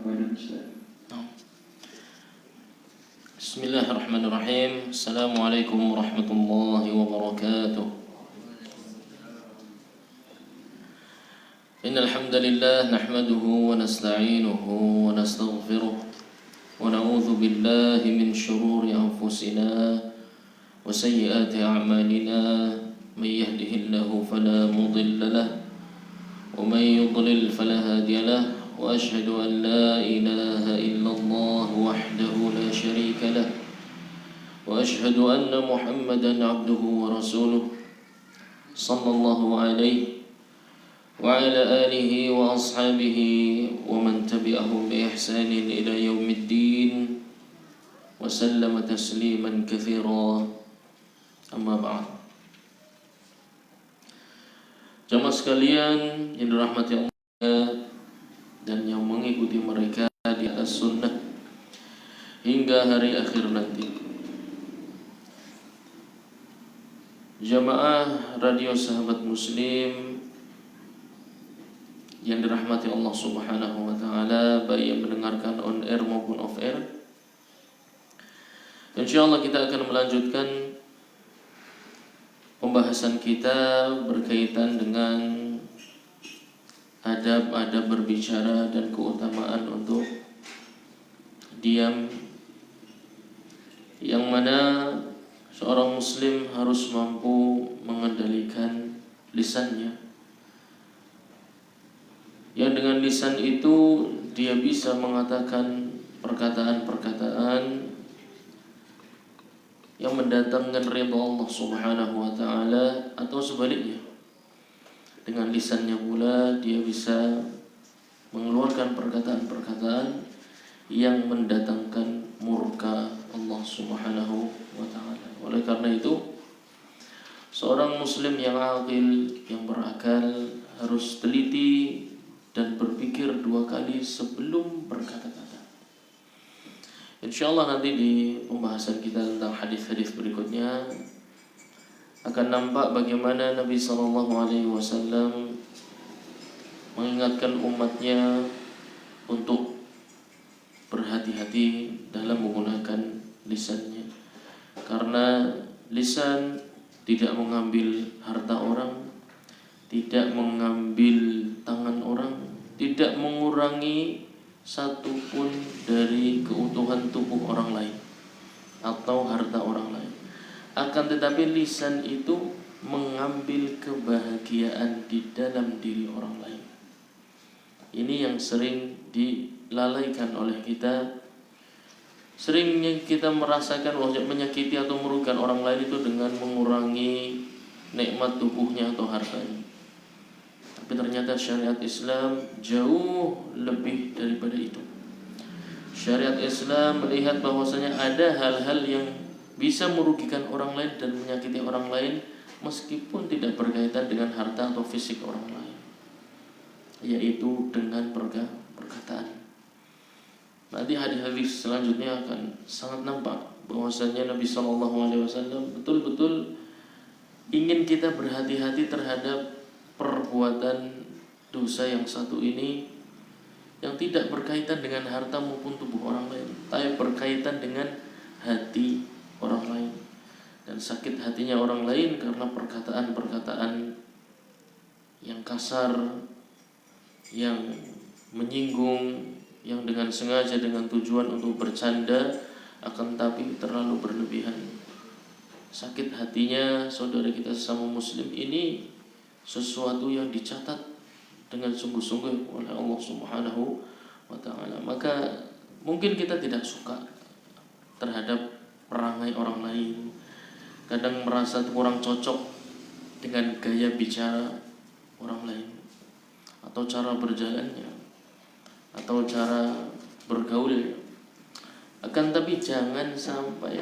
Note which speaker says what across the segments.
Speaker 1: badan Islam.
Speaker 2: Bismillahirrahmanirrahim. Assalamualaikum warahmatullahi wabarakatuh. Innal hamdalillah nahmaduhu wa nasta'inuhu wa nastaghfiruh wa na'udzu billahi min shururi anfusina wa sayyiati a'malina. May yahdihillahu fala mudilla lahu wa may yudlil fala hadiya lahu. وأشهد أن لا إله إلا الله وحده لا شريك له وأشهد أن محمدا عبده ورسوله صلى الله عليه وعلى آله وأصحابه ومن تبعهم بإحسان إلى يوم الدين وسلم تسليما كثيرا. أما بعد. Jamaah sekalian yang dirahmati Allah dan yang mengikuti mereka di atas sunnah hingga hari akhir nanti. Jamaah radio sahabat muslim yang dirahmati Allah subhanahu wa ta'ala, baik yang mendengarkan on air maupun off air, InsyaAllah kita akan melanjutkan pembahasan kita berkaitan dengan adab-adab berbicara dan keutamaan untuk diam, yang mana seorang muslim harus mampu mengendalikan lisannya, yang dengan lisan itu dia bisa mengatakan perkataan-perkataan yang mendatangkan ridha Allah subhanahu wa ta'ala, atau sebaliknya, dengan lisannya pula dia bisa mengeluarkan perkataan-perkataan yang mendatangkan murka Allah subhanahu wa ta'ala. Oleh karena itu, seorang muslim yang aqil, yang berakal, harus teliti dan berpikir dua kali sebelum berkata-kata. InsyaAllah nanti di pembahasan kita tentang hadis-hadis berikutnya akan nampak bagaimana Nabi SAW mengingatkan umatnya untuk berhati-hati dalam menggunakan lisannya, karena lisan tidak mengambil harta orang, tidak mengambil tangan orang, tidak mengurangi satupun dari keutuhan tubuh orang lain atau harta orang lain. Akan tetapi lisan itu mengambil kebahagiaan di dalam diri orang lain. Ini yang sering dilalaikan oleh kita. Seringnya kita merasakan menyakiti atau merugikan orang lain itu dengan mengurangi nikmat tubuhnya atau hartanya. Tapi ternyata syariat Islam jauh lebih daripada itu. Syariat Islam melihat bahwasanya ada hal-hal yang bisa merugikan orang lain dan menyakiti orang lain meskipun tidak berkaitan dengan harta atau fisik orang lain, yaitu dengan perkataan. Nanti hadis-hadis selanjutnya akan sangat nampak bahwasanya Nabi SAW betul-betul ingin kita berhati-hati terhadap perbuatan dosa yang satu ini, yang tidak berkaitan dengan harta maupun tubuh orang lain, tapi berkaitan dengan hati orang lain, dan sakit hatinya orang lain karena perkataan-perkataan yang kasar, yang menyinggung, yang dengan sengaja dengan tujuan untuk bercanda, akan tapi terlalu berlebihan. Sakit hatinya saudara kita sesama muslim ini sesuatu yang dicatat dengan sungguh-sungguh oleh Allah subhanahu wa ta'ala. Maka mungkin kita tidak suka terhadap perangai orang lain, kadang merasa kurang cocok dengan gaya bicara orang lain, atau cara berjalannya, atau cara bergaulnya. Akan tapi jangan sampai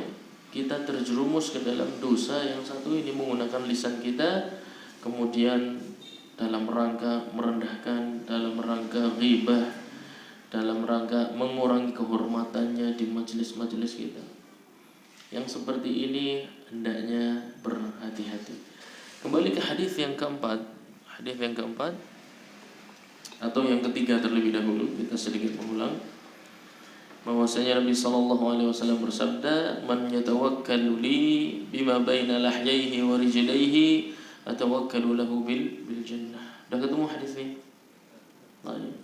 Speaker 2: kita terjerumus ke dalam dosa yang satu ini, menggunakan lisan kita kemudian dalam rangka merendahkan, dalam rangka ghibah, dalam rangka mengurangi kehormatannya di majelis-majelis kita. Yang seperti ini hendaknya berhati-hati. Kembali ke hadis yang keempat. Hadis yang keempat, Atau yang ketiga terlebih dahulu, kita sedikit mengulang bahwasanya Nabi sallallahu alaihi wasallam bersabda, "Man yatawakkalu li bima baina lahyaihi wa rijlaihi atawakkalu lahu bil jannah." Sudah ketemu hadis ini? Baik.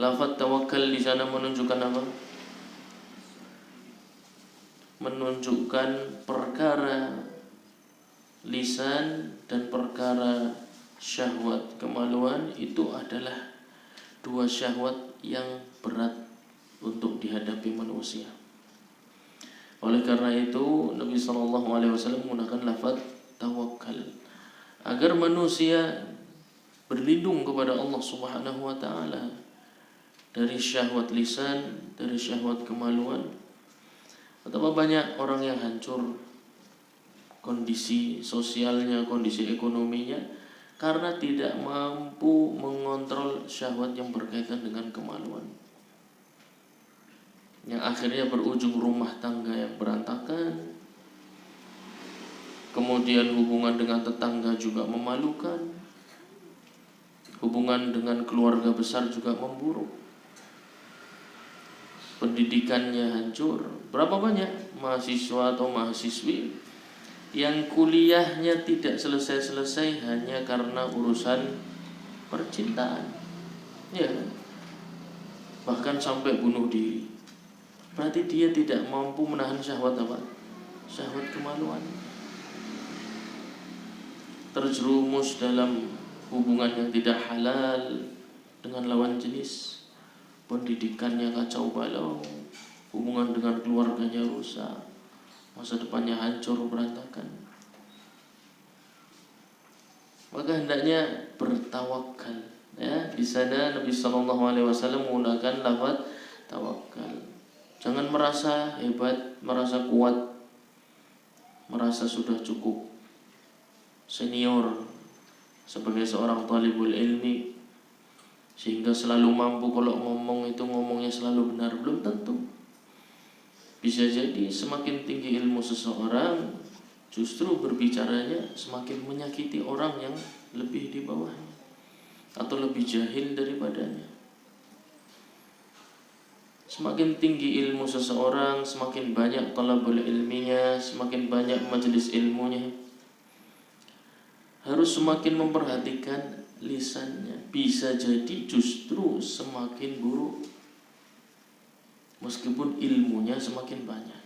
Speaker 2: Lafaz tawakkal di sana menunjukkan apa? Menunjukkan perkara lisan dan perkara syahwat kemaluan itu adalah dua syahwat yang berat untuk dihadapi manusia. Oleh karena itu Nabi SAW menggunakan lafaz tawakal agar manusia berlindung kepada Allah Subhanahu wa taala dari syahwat lisan, dari syahwat kemaluan. Betapa banyak orang yang hancur kondisi sosialnya, kondisi ekonominya karena tidak mampu mengontrol syahwat yang berkaitan dengan kemaluan, yang akhirnya berujung rumah tangga yang berantakan, kemudian hubungan dengan tetangga juga memalukan, hubungan dengan keluarga besar juga memburuk, pendidikannya hancur. Berapa banyak mahasiswa atau mahasiswi yang kuliahnya tidak selesai-selesai hanya karena urusan percintaan, ya, bahkan sampai bunuh diri. Berarti dia tidak mampu menahan syahwat apa? Syahwat kemaluan. Terjerumus dalam hubungan yang tidak halal dengan lawan jenis, pendidikannya kacau balau, hubungan dengan keluarganya rusak, masa depannya hancur berantakan. Maka hendaknya bertawakal. Ya, di sana Nabi SAW menggunakan lafaz tawakal. Jangan merasa hebat, merasa kuat, merasa sudah cukup senior sebagai seorang talibul ilmi sehingga selalu mampu kalau ngomong itu ngomongnya selalu benar. Belum tentu. Bisa jadi semakin tinggi ilmu seseorang justru berbicaranya semakin menyakiti orang yang lebih di bawahnya atau lebih jahil daripadanya. Semakin tinggi ilmu seseorang, semakin banyak talabul ilminya, semakin banyak majelis ilmunya, harus semakin memperhatikan lisannya. Bisa jadi justru semakin buruk meskipun ilmunya semakin banyak.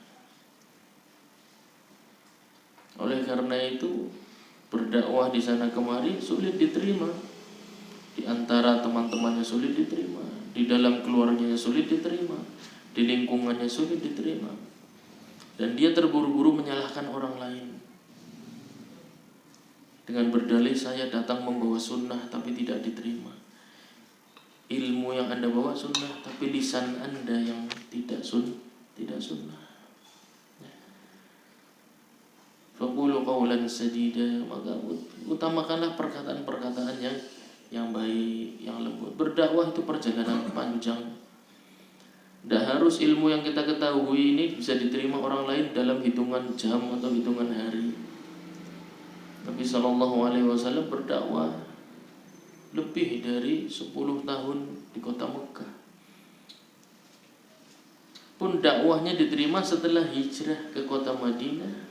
Speaker 2: Oleh karena itu berdakwah di sana kemari sulit diterima. Di antara teman-temannya sulit diterima, di dalam keluarganya sulit diterima, di lingkungannya sulit diterima, dan dia terburu-buru menyalahkan orang lain dengan berdalih saya datang membawa sunnah tapi tidak diterima. Ilmu yang Anda bawa sunnah tapi lisan Anda yang tidak sunnah. Faqulu qawlan sadida, maka utamakanlah perkataan-perkataan yang baik, yang lembut. Berdakwah itu perjalanan panjang. Tidak harus ilmu yang kita ketahui ini bisa diterima orang lain dalam hitungan jam atau hitungan hari. Nabi SAW berdakwah lebih dari 10 tahun di kota Mekah. Pun dakwahnya diterima setelah hijrah ke kota Madinah,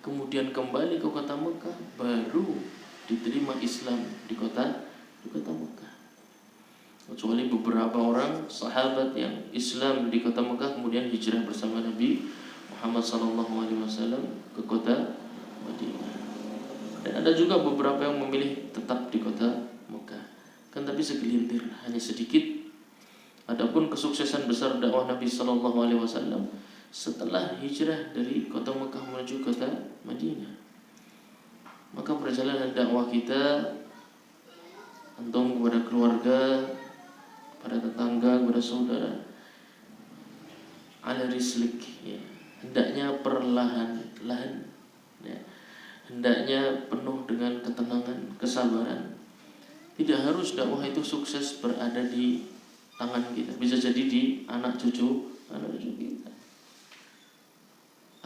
Speaker 2: kemudian kembali ke kota Mekah, baru diterima Islam di kota Mekah. Kecuali beberapa orang sahabat yang Islam di kota Mekah kemudian hijrah bersama Nabi Muhammad SAW ke kota Madinah. Dan ada juga beberapa yang memilih tetap di kota Mekah, kan tapi segelintir, hanya sedikit. Adapun kesuksesan besar dakwah Nabi SAW setelah hijrah dari kota Mekah menuju kota Madinah. Maka perjalanan dakwah kita antum kepada keluarga, pada tetangga, kepada saudara, ala rislik, ya, hendaknya perlahan-lahan, ya, hendaknya penuh dengan ketenangan, kesabaran. Tidak harus dakwah itu sukses berada di tangan kita, bisa jadi di anak cucu kita.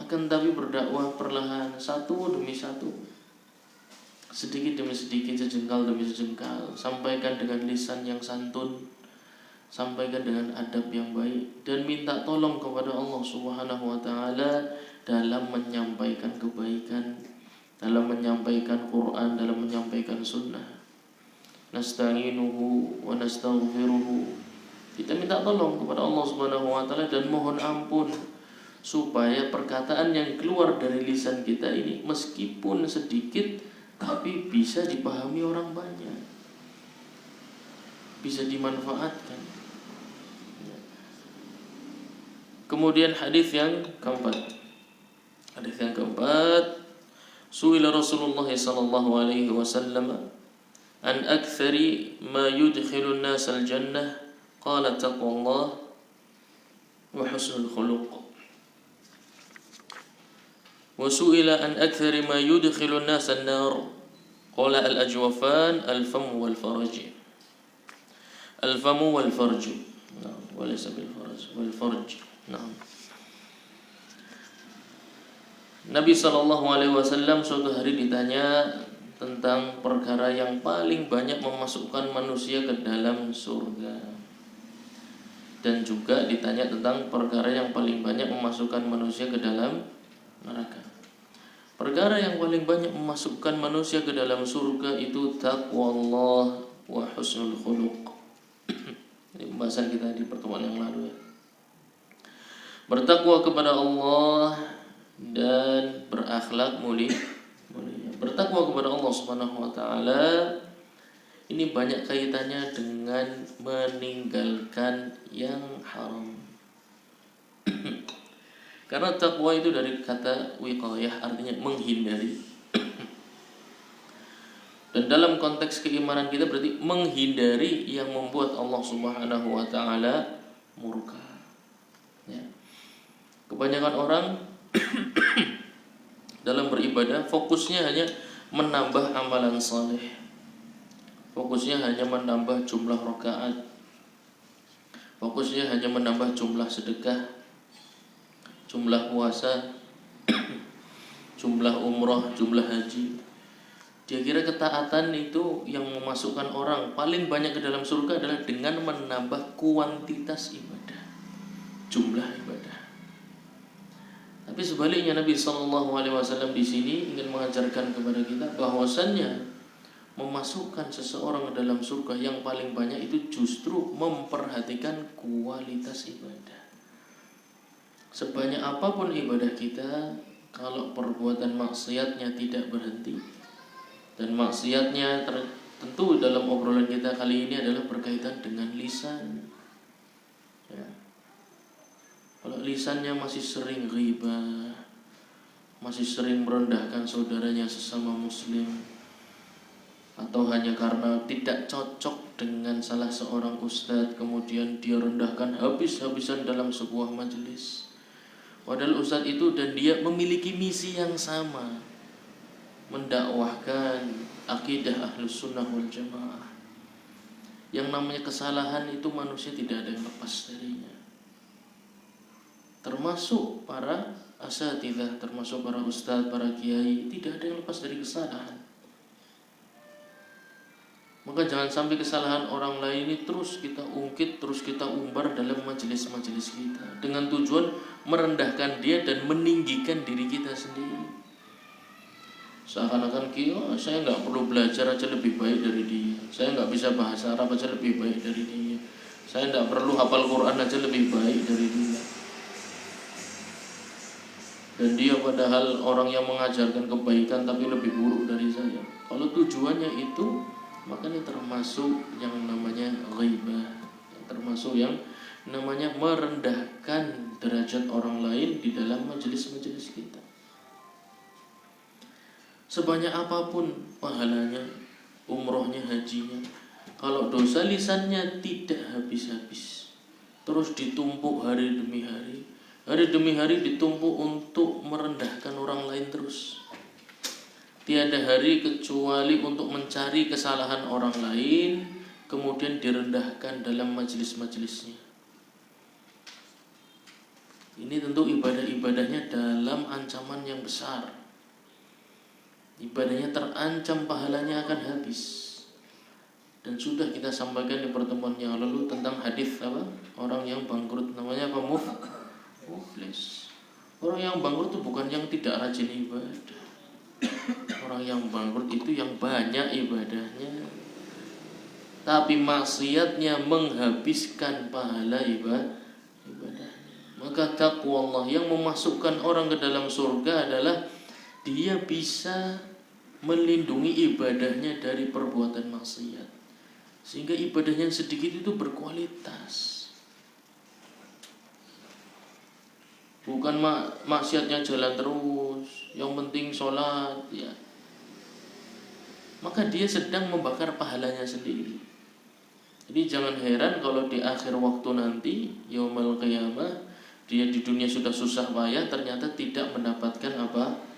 Speaker 2: Akan tapi berdakwah perlahan, satu demi satu. sedikit demi sedikit, sejengkal demi sejengkal. Sampaikan dengan lisan yang santun, sampaikan dengan adab yang baik, dan minta tolong kepada Allah Subhanahu wa taala dalam menyampaikan kebaikan, dalam menyampaikan Quran, dalam menyampaikan sunnah. Nasta'inuhu wa nastaghfiruhu. Kita minta tolong kepada Allah Subhanahu wa taala dan mohon ampun supaya perkataan yang keluar dari lisan kita ini meskipun sedikit tapi bisa dipahami orang banyak, bisa dimanfaatkan. Kemudian hadis yang keempat. Hadis yang keempat, su'ila Rasulullah sallallahu alaihi wasallam an aktsari ma yudkhilun nas al-jannah, qala taqwallah wa husnul khuluq. وسئل عن أكثر ما يدخل الناس النار قال الأجوفان الفم والفرج. الفم والفرج نعم وليس بالفرج والفرج نعم. Nabi SAW suatu hari ditanya tentang perkara yang paling banyak memasukkan manusia ke dalam surga, dan juga ditanya tentang perkara yang paling banyak memasukkan manusia ke dalam neraka. Perkara yang paling banyak memasukkan manusia ke dalam surga itu taqwallah wa husnul khuluq. Ini pembahasan kita di pertemuan yang lalu ya. Bertakwa kepada Allah dan berakhlak mulia. Bertakwa kepada Allah Subhanahu wa taala ini banyak kaitannya dengan meninggalkan yang haram. Karena takwa itu dari kata wiqayah, artinya menghindari. Dan dalam konteks keimanan kita berarti menghindari yang membuat Allah Subhanahu wa taala murka. Ya. Kebanyakan orang dalam beribadah fokusnya hanya menambah amalan saleh. Fokusnya hanya menambah jumlah rakaat. Fokusnya hanya menambah jumlah sedekah, jumlah puasa, jumlah umroh, jumlah haji. Dia kira ketaatan itu yang memasukkan orang paling banyak ke dalam surga adalah dengan menambah kuantitas ibadah, jumlah ibadah. Tapi sebaliknya Nabi SAW di sini ingin mengajarkan kepada kita bahwasannya memasukkan seseorang ke dalam surga yang paling banyak itu justru memperhatikan kualitas ibadah. Sebanyak apapun ibadah kita, kalau perbuatan maksiatnya tidak berhenti, dan maksiatnya tentu dalam obrolan kita kali ini adalah berkaitan dengan lisan ya. Kalau lisannya masih sering ghibah, masih sering merendahkan saudaranya sesama muslim, atau hanya karena tidak cocok dengan salah seorang ustadz kemudian dia rendahkan habis-habisan dalam sebuah majelis, padahal ustadz itu dan dia memiliki misi yang sama, mendakwahkan akidah Ahlus Sunnah wal Jamaah. Yang namanya kesalahan itu manusia tidak ada yang lepas darinya, termasuk para asatidzah, termasuk para ustadz, para kiai, tidak ada yang lepas dari kesalahan. Maka jangan sampai kesalahan orang lain ini terus kita ungkit, terus kita umbar dalam majelis-majelis kita dengan tujuan merendahkan dia dan meninggikan diri kita sendiri. Seakan-akan saya nggak perlu belajar aja lebih baik dari dia, saya nggak bisa bahasa Arab aja lebih baik dari dia, saya nggak perlu hafal Quran aja lebih baik dari dia. Dan dia padahal orang yang mengajarkan kebaikan tapi lebih buruk dari saya. Kalau tujuannya itu, maka ini termasuk yang namanya ghibah, termasuk yang namanya merendahkan derajat orang lain di dalam majelis-majelis kita. Sebanyak apapun pahalanya, umrohnya, hajinya, kalau dosa lisannya tidak habis-habis, terus ditumpuk hari demi hari ditumpuk untuk merendahkan orang lain terus. Tiada hari kecuali untuk mencari kesalahan orang lain, kemudian direndahkan dalam majelis-majelisnya. Ini tentu ibadah-ibadahnya dalam ancaman yang besar. ibadahnya terancam pahalanya akan habis. Dan sudah kita sampaikan di pertemuan yang lalu tentang hadis apa? Orang yang bangkrut namanya apa? Muflis. Orang yang bangkrut itu bukan yang tidak rajin ibadah. Orang yang bangkrut itu yang banyak ibadahnya, tapi maksiatnya menghabiskan pahala ibadahnya. Maka taqwa Allah yang memasukkan orang ke dalam surga adalah dia bisa melindungi ibadahnya dari perbuatan maksiat, sehingga ibadahnya yang sedikit itu berkualitas. Bukan maksiatnya jalan terus, yang penting sholat ya. Maka dia sedang membakar pahalanya sendiri. Jadi jangan heran kalau di akhir waktu nanti yaumul qiyamah, dia di dunia sudah susah payah ternyata tidak mendapatkan apa.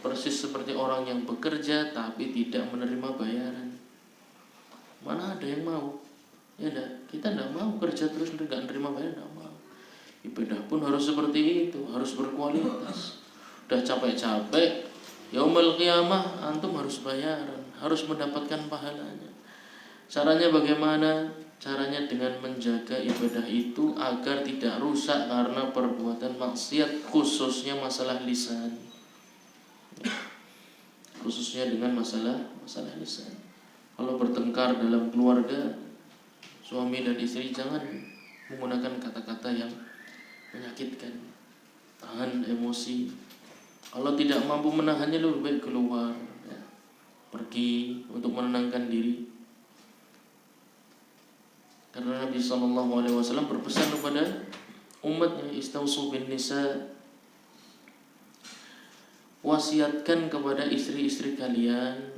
Speaker 2: Persis seperti orang yang bekerja tapi tidak menerima bayaran. Mana ada yang mau? Ya dah, kita tidak mau kerja terus nggak menerima bayaran, tidak mau. Ibadah pun harus seperti itu, harus berkualitas. Udah capek-capek, yaumul qiyamah antum harus bayaran, harus mendapatkan pahalanya. Caranya bagaimana? Caranya dengan menjaga ibadah itu agar tidak rusak karena perbuatan maksiat, khususnya masalah lisan. Khususnya dengan masalah lisan. Kalau bertengkar dalam keluarga, suami dan istri jangan menggunakan kata-kata yang menyakitkan. Tahan emosi. Kalau tidak mampu menahannya, lebih baik keluar ya. Pergi untuk menenangkan diri. Karena Nabi SAW berpesan kepada umatnya, istausu bin nisa, wasiatkan kepada istri-istri kalian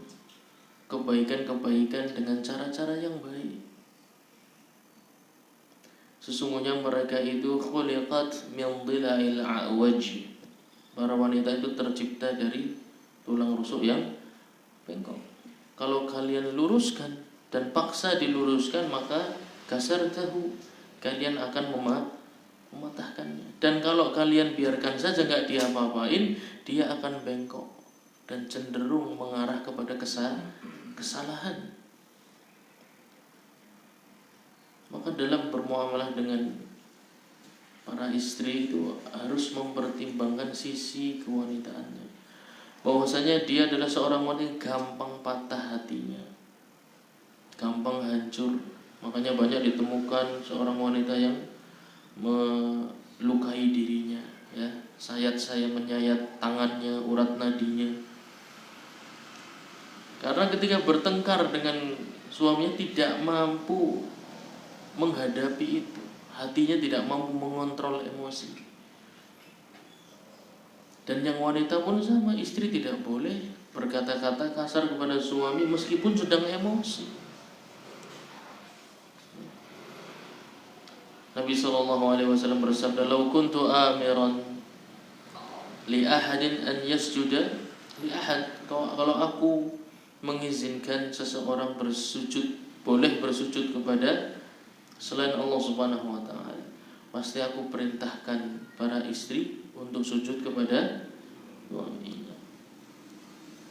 Speaker 2: kebaikan-kebaikan dengan cara-cara yang baik. Sesungguhnya mereka itu khuliqat min dhila'il a'waj. Para wanita itu tercipta dari tulang rusuk yang bengkok. Kalau kalian luruskan dan paksa diluruskan, maka kasar tahu, kalian akan mematahkannya. Dan kalau kalian biarkan saja nggak diapa-apain, dia akan bengkok dan cenderung mengarah kepada kesalahan. Maka dalam bermuamalah dengan para istri itu harus mempertimbangkan sisi kewanitaannya, bahwasanya dia adalah seorang wanita yang gampang patah hatinya, gampang hancur. Makanya banyak ditemukan seorang wanita yang melukai dirinya ya, sayat-sayat menyayat tangannya, urat nadinya. Karena ketika bertengkar dengan suaminya tidak mampu menghadapi itu, hatinya tidak mampu mengontrol emosi. Dan yang wanita pun sama, istri tidak boleh berkata-kata kasar kepada suami meskipun sedang emosi. Nabi SAW bersabda, "Lau kuntu amiran li ahadin an yasjuda li ahad." Kalau aku mengizinkan seseorang bersujud, boleh bersujud kepada selain Allah Subhanahu wa taala, pasti aku perintahkan para istri untuk sujud kepada suaminya.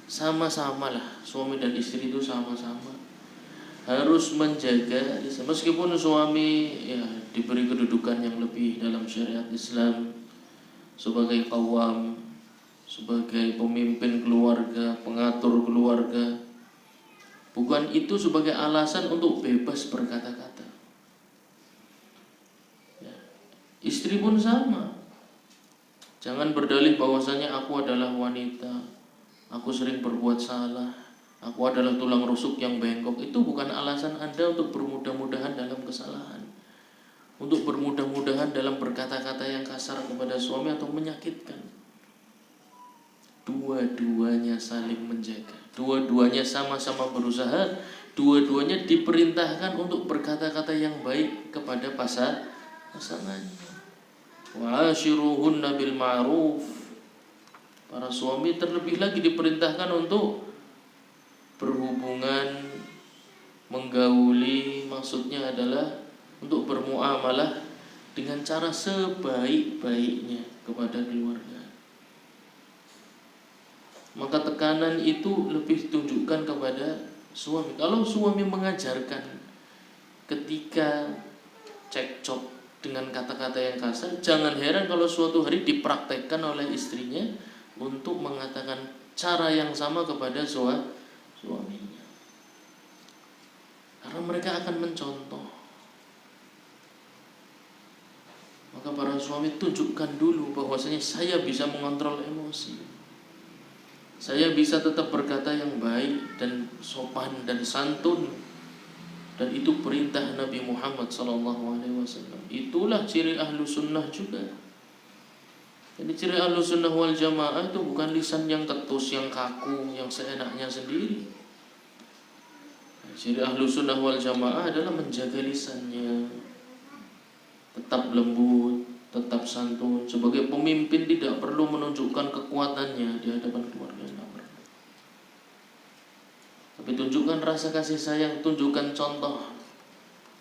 Speaker 2: Sama-samalah, suami dan istri itu sama-sama harus menjaga, meskipun suami ya diberi kedudukan yang lebih dalam syariat Islam sebagai qawwam, sebagai pemimpin keluarga, pengatur keluarga, bukan itu sebagai alasan untuk bebas berkata-kata ya. Istri pun sama, jangan berdalih bahwasanya aku adalah wanita, aku sering berbuat salah, aku adalah tulang rusuk yang bengkok. Itu bukan alasan Anda untuk bermudah-mudahan dalam kesalahan, untuk bermudah-mudahan dalam berkata-kata yang kasar kepada suami atau menyakitkan. Dua-duanya saling menjaga, dua-duanya sama-sama berusaha, dua-duanya diperintahkan untuk berkata-kata yang baik kepada pasangannya. Wa ashiruhunna bil ma'ruf. Para suami terlebih lagi diperintahkan untuk berhubungan, menggauli, maksudnya adalah untuk bermuamalah dengan cara sebaik-baiknya kepada keluarga. maka tekanan itu lebih tunjukkan kepada suami. Kalau suami mengajarkan ketika cekcok dengan kata-kata yang kasar, jangan heran kalau suatu hari dipraktekkan oleh istrinya untuk mengatakan cara yang sama kepada suaminya. Karena mereka akan mencontoh. Maka para suami tunjukkan dulu bahwasanya saya bisa mengontrol emosi. Saya bisa tetap berkata yang baik dan sopan dan santun. Dan itu perintah Nabi Muhammad SAW. Itulah ciri ahlu sunnah juga. Jadi ciri ahlu sunnah wal jamaah itu bukan lisan yang ketus, yang kaku, yang seenaknya sendiri. Ciri ahlu sunnah wal jamaah adalah menjaga lisannya, tetap lembut, tetap santun. Sebagai pemimpin tidak perlu menunjukkan kekuatannya di hadapan keluarga. Tapi tunjukkan rasa kasih sayang, tunjukkan contoh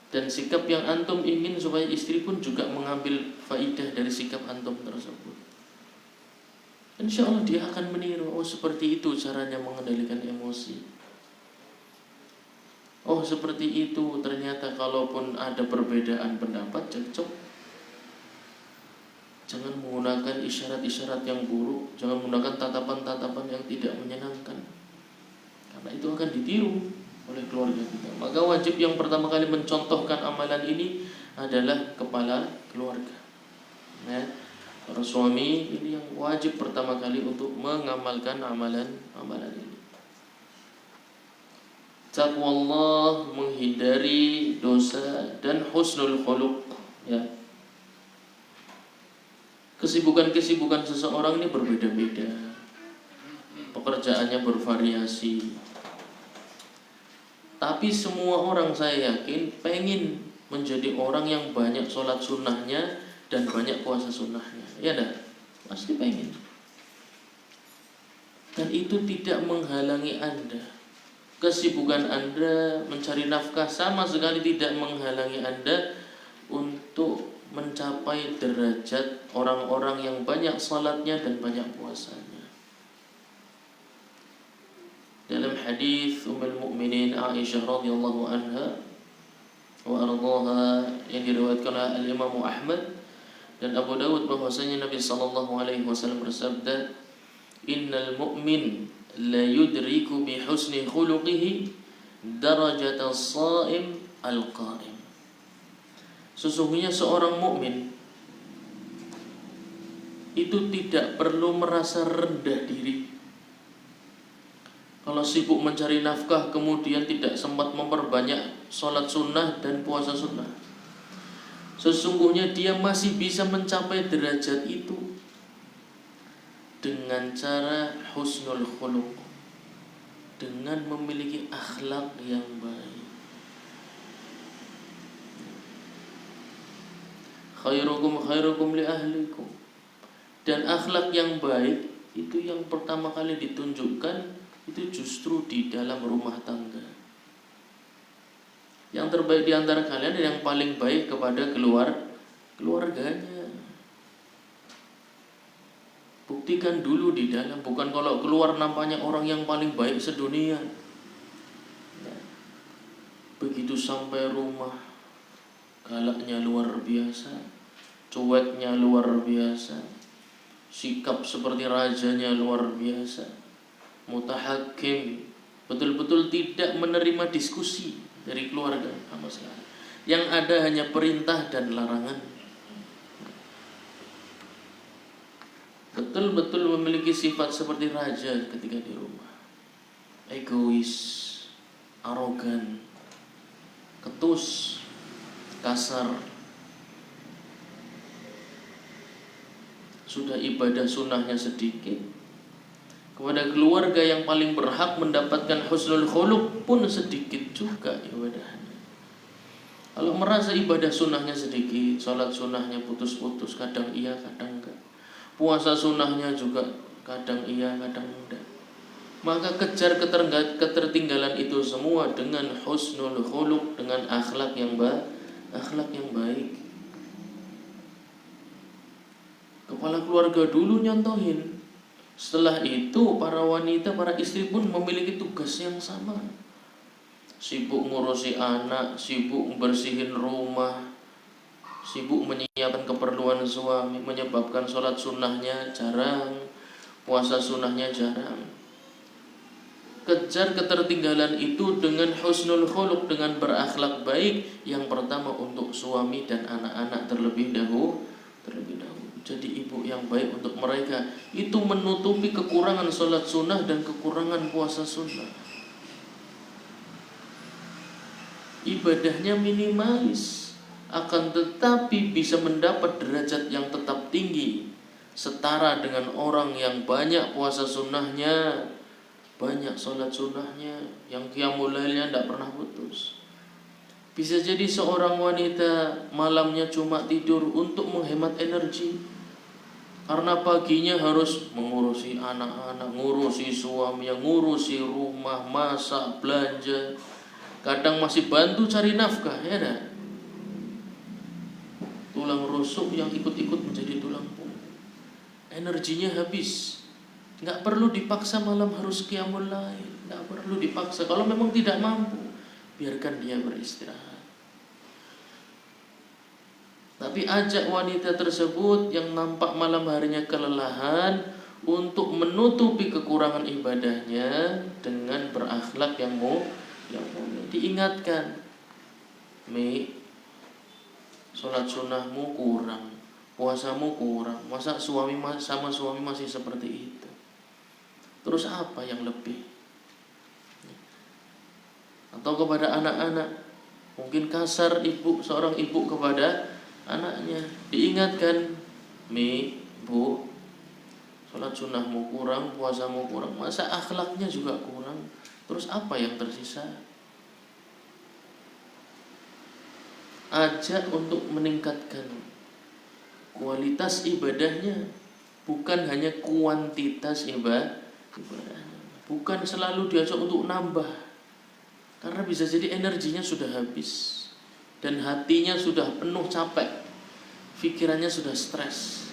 Speaker 2: dan sikap yang antum ingin supaya istri pun juga mengambil faidah dari sikap antum tersebut. Insya Allah dia akan meniru. Oh, seperti itu caranya mengendalikan emosi. Oh, seperti itu ternyata kalaupun ada perbedaan pendapat, cekcok, jangan menggunakan isyarat-isyarat yang buruk, jangan menggunakan tatapan-tatapan yang tidak menyenangkan. Karena itu akan ditiru oleh keluarga kita. Maka wajib yang pertama kali mencontohkan amalan ini adalah kepala keluarga. Ya, para suami ini yang wajib pertama kali untuk mengamalkan amalan ini. Taqwallah, menghindari dosa, dan husnul khuluq. Ya. Kesibukan-kesibukan seseorang ini berbeda-beda. Pekerjaannya bervariasi. Tapi semua orang saya yakin pengen menjadi orang yang banyak sholat sunnahnya dan banyak puasa sunnahnya. Ya dah, pasti pengen. Dan itu tidak menghalangi Anda. Kesibukan Anda mencari nafkah sama sekali tidak menghalangi Anda untuk mencapai derajat orang-orang yang banyak salatnya dan banyak puasanya. Dalam hadis Ummul Mukminin Aisyah radhiyallahu anha wa ardhaha yang diriwayatkan oleh Al-Imam Ahmad dan Abu Dawud bahwasanya Nabi sallallahu alaihi wasallam bersabda, "Innal mu'min la yudriku bi husni khuluqihi darajata as-sha'im al-qa'im." Sesungguhnya seorang mukmin itu tidak perlu merasa rendah diri. Kalau sibuk mencari nafkah kemudian tidak sempat memperbanyak sholat sunnah dan puasa sunnah, sesungguhnya dia masih bisa mencapai derajat itu dengan cara husnul khuluq, dengan memiliki akhlak yang baik. Khairukum li ahlikum. Dan akhlak yang baik itu yang pertama kali ditunjukkan itu justru di dalam rumah tangga. Yang terbaik di antara kalian yang paling baik kepada keluarganya. Buktikan dulu di dalam, bukan kalau keluar nampaknya orang yang paling baik sedunia. Begitu sampai rumah, galaknya luar biasa, cueknya luar biasa, sikap seperti rajanya luar biasa, mutahakim, betul-betul tidak menerima diskusi dari keluarga sama sekali. Yang ada hanya perintah dan larangan. Betul-betul memiliki sifat seperti raja ketika di rumah. Egois, arogan, ketus, kasar. Sudah ibadah sunnahnya sedikit, kepada keluarga yang paling berhak mendapatkan husnul khuluq pun sedikit juga ibadahnya. Kalau merasa ibadah sunnahnya sedikit, sholat sunnahnya putus-putus, kadang iya kadang enggak, puasa sunnahnya juga kadang iya kadang enggak, maka kejar ketertinggalan itu semua dengan husnul khuluq, dengan akhlak yang baik. Kepala keluarga dulu nyontohin. Setelah itu para wanita, para istri pun memiliki tugas yang sama. Sibuk ngurusi anak, sibuk bersihin rumah, sibuk menyiapkan keperluan suami, menyebabkan sholat sunnahnya jarang, puasa sunnahnya jarang. Kejar ketertinggalan itu dengan husnul khuluq, dengan berakhlak baik. Yang pertama untuk suami dan anak-anak terlebih dahulu. Jadi ibu yang baik untuk mereka itu menutupi kekurangan sholat sunnah dan kekurangan puasa sunnah. Ibadahnya minimalis, akan tetapi bisa mendapat derajat yang tetap tinggi, setara dengan orang yang banyak puasa sunnahnya, banyak sholat sunnahnya, yang qiyamul lailnya tidak pernah putus. Bisa jadi seorang wanita malamnya cuma tidur untuk menghemat energi, karena paginya harus mengurusi anak-anak, ngurusi suami, ngurusi rumah, masak, belanja. Kadang masih bantu cari nafkah, ya dah. Tulang rusuk yang ikut-ikut menjadi tulang punggung. Energinya habis. Nggak perlu dipaksa malam harus qiyamul lail, nggak perlu dipaksa. Kalau memang tidak mampu, biarkan dia beristirahat. Tapi ajak wanita tersebut yang nampak malam harinya kelelahan untuk menutupi kekurangan ibadahnya dengan berakhlak yang diingatkan. Sholat sunnahmu kurang, puasamu kurang, masa suami sama suami masih seperti itu? Terus apa yang lebih? Atau kepada anak-anak, mungkin kasar seorang ibu kepada anaknya, diingatkan, Bu, sholat sunnahmu kurang, puasamu kurang, masa akhlaknya juga kurang? Terus apa yang tersisa? Ajak untuk meningkatkan kualitas ibadahnya, bukan hanya kuantitas ibadahnya. Bukan selalu diajak untuk nambah, karena bisa jadi energinya sudah habis dan hatinya sudah penuh capek, pikirannya sudah stres.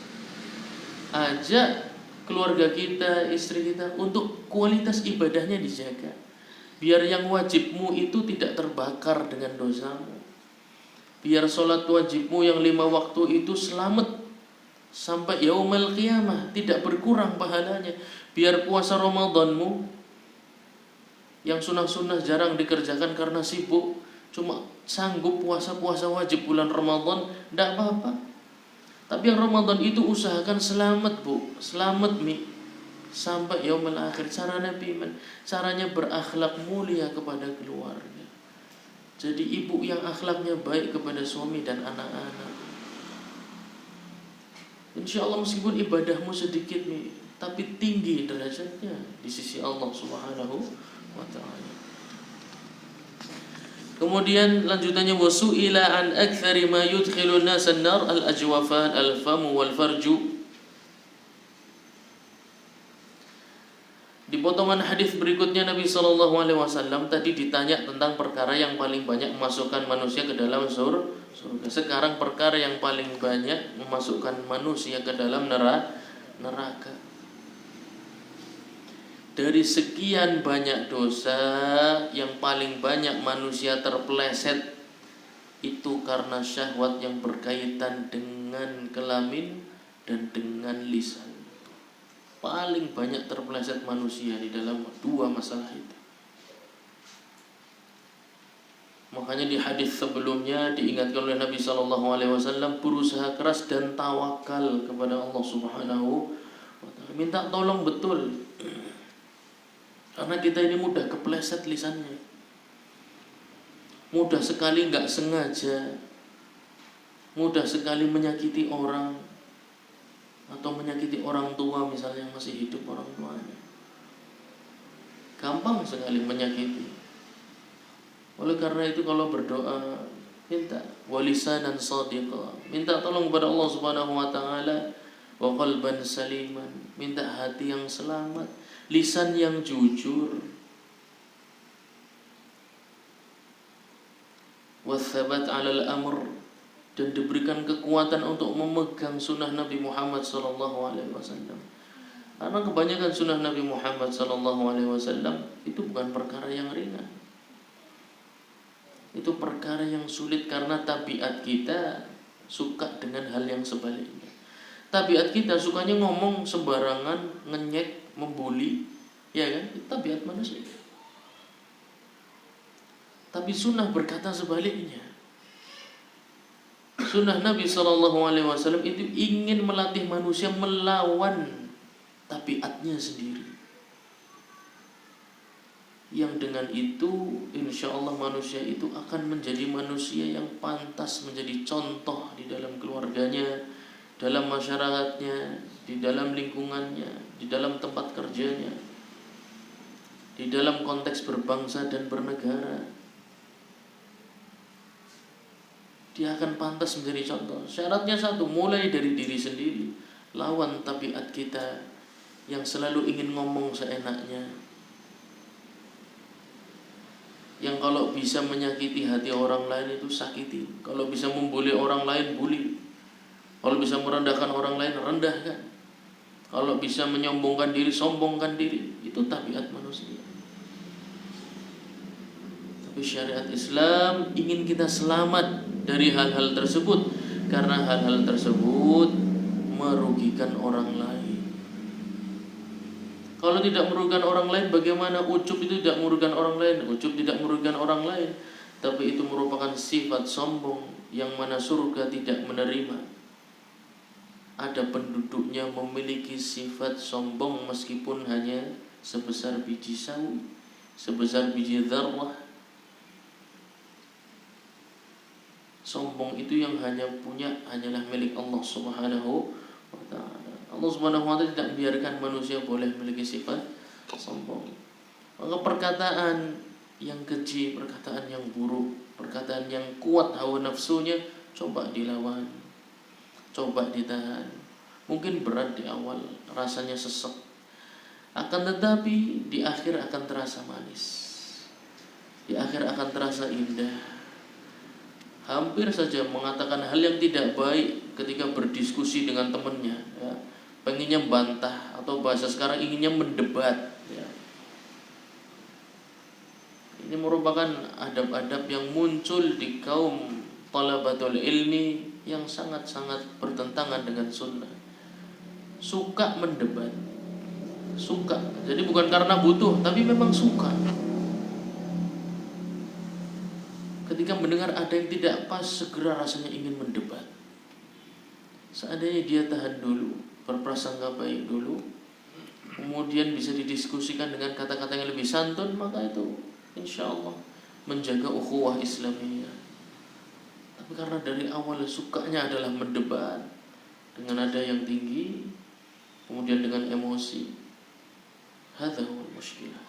Speaker 2: Ajak keluarga kita, istri kita untuk kualitas ibadahnya dijaga, biar yang wajibmu itu tidak terbakar dengan dosamu. Biar sholat wajibmu yang 5 waktu itu selamat sampai yaumul qiyamah, tidak berkurang pahalanya. Biar puasa Ramadanmu yang sunnah-sunnah jarang dikerjakan karena sibuk, cuma sanggup puasa-puasa wajib bulan Ramadan, tidak apa-apa. Tapi yang Ramadan itu usahakan selamat, Bu, selamat sampai yaumul akhir. Caranya berakhlak mulia kepada keluarga. Jadi ibu yang akhlaknya baik kepada suami dan anak-anak, insya Allah meskipun ibadahmu sedikit tapi tinggi derajatnya di sisi Allah Subhanahu wa ta'ala. Kemudian lanjutannya, wasu'ila an aktsari ma yudkhilun nas an-nar al-ajwafan al-famu wal farju. Di potongan hadis berikutnya Nabi SAW tadi ditanya tentang perkara yang paling banyak memasukkan manusia ke dalam surga. Sekarang perkara yang paling banyak memasukkan manusia ke dalam neraka. Dari sekian banyak dosa, yang paling banyak manusia terpeleset itu karena syahwat yang berkaitan dengan kelamin dan dengan lisan. Paling banyak terpeleset manusia di dalam 2 masalah itu. Makanya di hadis sebelumnya diingatkan oleh Nabi SAW, berusaha keras dan tawakal kepada Allah Subhanahu wa ta'ala. Minta tolong betul. Karena kita ini mudah kepleset lisannya. Mudah sekali nggak sengaja. Mudah sekali menyakiti orang, atau menyakiti orang tua misalnya yang masih hidup orang tuanya. Gampang sekali menyakiti. Oleh karena itu kalau berdoa, minta walisanan shadiqa, minta tolong kepada Allah Subhanahu wa ta'ala, wa qalban saliman, minta hati yang selamat, lisan yang jujur, wa thabat 'alal amr, dan diberikan kekuatan untuk memegang sunnah Nabi Muhammad SAW. Karena kebanyakan sunnah Nabi Muhammad SAW itu bukan perkara yang ringan. Itu perkara yang sulit karena tabiat kita suka dengan hal yang sebaliknya. Tabiat kita sukanya ngomong sembarangan, ngenyek, membuli, ya kan? Itu tabiat manusia. Tapi sunnah berkata sebaliknya. Sunnah Nabi SAW itu ingin melatih manusia melawan tabiatnya sendiri, yang dengan itu insya Allah manusia itu akan menjadi manusia yang pantas menjadi contoh di dalam keluarganya, dalam masyarakatnya, di dalam lingkungannya, di dalam tempat kerjanya, di dalam konteks berbangsa dan bernegara. Dia akan pantas menjadi contoh. Syaratnya satu, mulai dari diri sendiri. Lawan tabiat kita yang selalu ingin ngomong seenaknya, yang kalau bisa menyakiti hati orang lain itu sakiti, kalau bisa membuli orang lain bully, kalau bisa merendahkan orang lain rendahkan, kalau bisa menyombongkan diri sombongkan diri. Itu tabiat manusia. Tapi syariat Islam ingin kita selamat dari hal-hal tersebut, karena hal-hal tersebut merugikan orang lain. Kalau tidak merugikan orang lain, bagaimana? Ujub itu tidak merugikan orang lain. Ujub tidak merugikan orang lain, tapi itu merupakan sifat sombong yang mana surga tidak menerima. Ada penduduknya memiliki sifat sombong meskipun hanya sebesar biji sawi, sebesar biji dzarrah. Sombong itu yang hanya punya hanyalah milik Allah Subhanahu wa ta'ala. Allah Subhanahu wa ta'ala tidak biarkan manusia boleh memiliki sifat sombong. Maka perkataan yang keji, perkataan yang buruk, perkataan yang kuat hawa nafsunya, coba dilawan, coba ditahan. Mungkin berat di awal, rasanya sesek, akan tetapi di akhir akan terasa manis, di akhir akan terasa indah. Hampir saja mengatakan hal yang tidak baik ketika berdiskusi dengan temannya, ya, pengennya bantah, atau bahasa sekarang inginnya mendebat, ya. Ini merupakan adab-adab yang muncul di kaum talabatul ilmi yang sangat-sangat bertentangan dengan sunnah. Suka mendebat, suka. Jadi bukan karena butuh, tapi memang suka. Ketika mendengar ada yang tidak pas, segera rasanya ingin mendebat. Seandainya dia tahan dulu, berprasangka baik dulu, kemudian bisa didiskusikan dengan kata-kata yang lebih santun, maka itu insya Allah menjaga ukhuwah Islamiyah. Tapi karena dari awal sukanya adalah mendebat dengan nada yang tinggi, kemudian dengan emosi, hadza huwal mushkilah.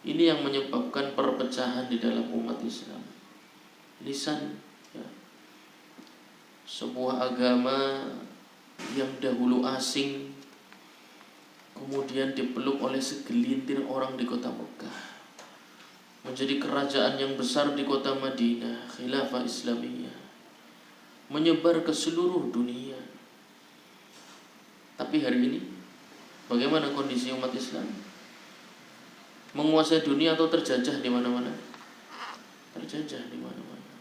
Speaker 2: Ini yang menyebabkan perpecahan di dalam umat Islam. Lisan, ya. Sebuah agama yang dahulu asing, kemudian dipeluk oleh segelintir orang di kota Mekah, menjadi kerajaan yang besar di kota Madinah, khilafah Islamiyah, menyebar ke seluruh dunia. Tapi hari ini bagaimana kondisi umat Islam? Menguasai dunia atau terjajah di mana-mana? Terjajah di mana-mana.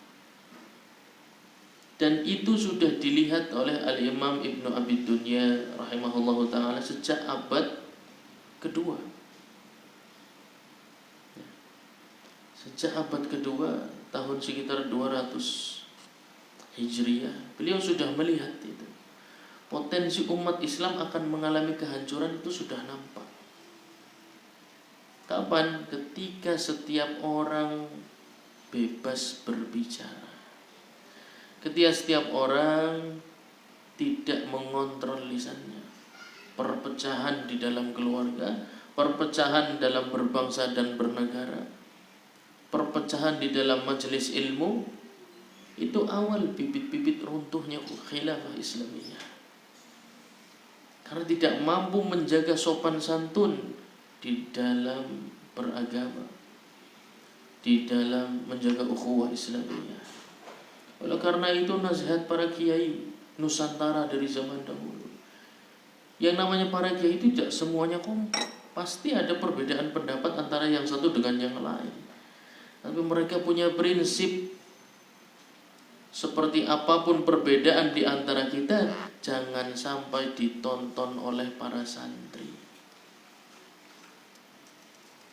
Speaker 2: Dan itu sudah dilihat oleh Al-Imam Ibnu Abi Dunya rahimahullahu ta'ala sejak abad kedua. Sejak abad kedua, tahun sekitar 200 Hijriah, beliau sudah melihat itu. Potensi umat Islam akan mengalami kehancuran itu sudah nampak. Kapan? Ketika setiap orang bebas berbicara, ketika setiap orang tidak mengontrol lisannya. Perpecahan di dalam keluarga, perpecahan dalam berbangsa dan bernegara, perpecahan di dalam majelis ilmu, itu awal bibit-bibit runtuhnya khilafah Islamiyah. Karena tidak mampu menjaga sopan santun di dalam beragama, di dalam menjaga ukhuwah Islamiyah. Oleh karena itu nasihat para kiai Nusantara dari zaman dahulu, Yang namanya para kiai itu tidak semuanya kompak. Pasti ada perbedaan pendapat antara yang satu dengan yang lain. Tapi mereka punya prinsip, seperti apapun perbedaan di antara kita, jangan sampai ditonton oleh para santri.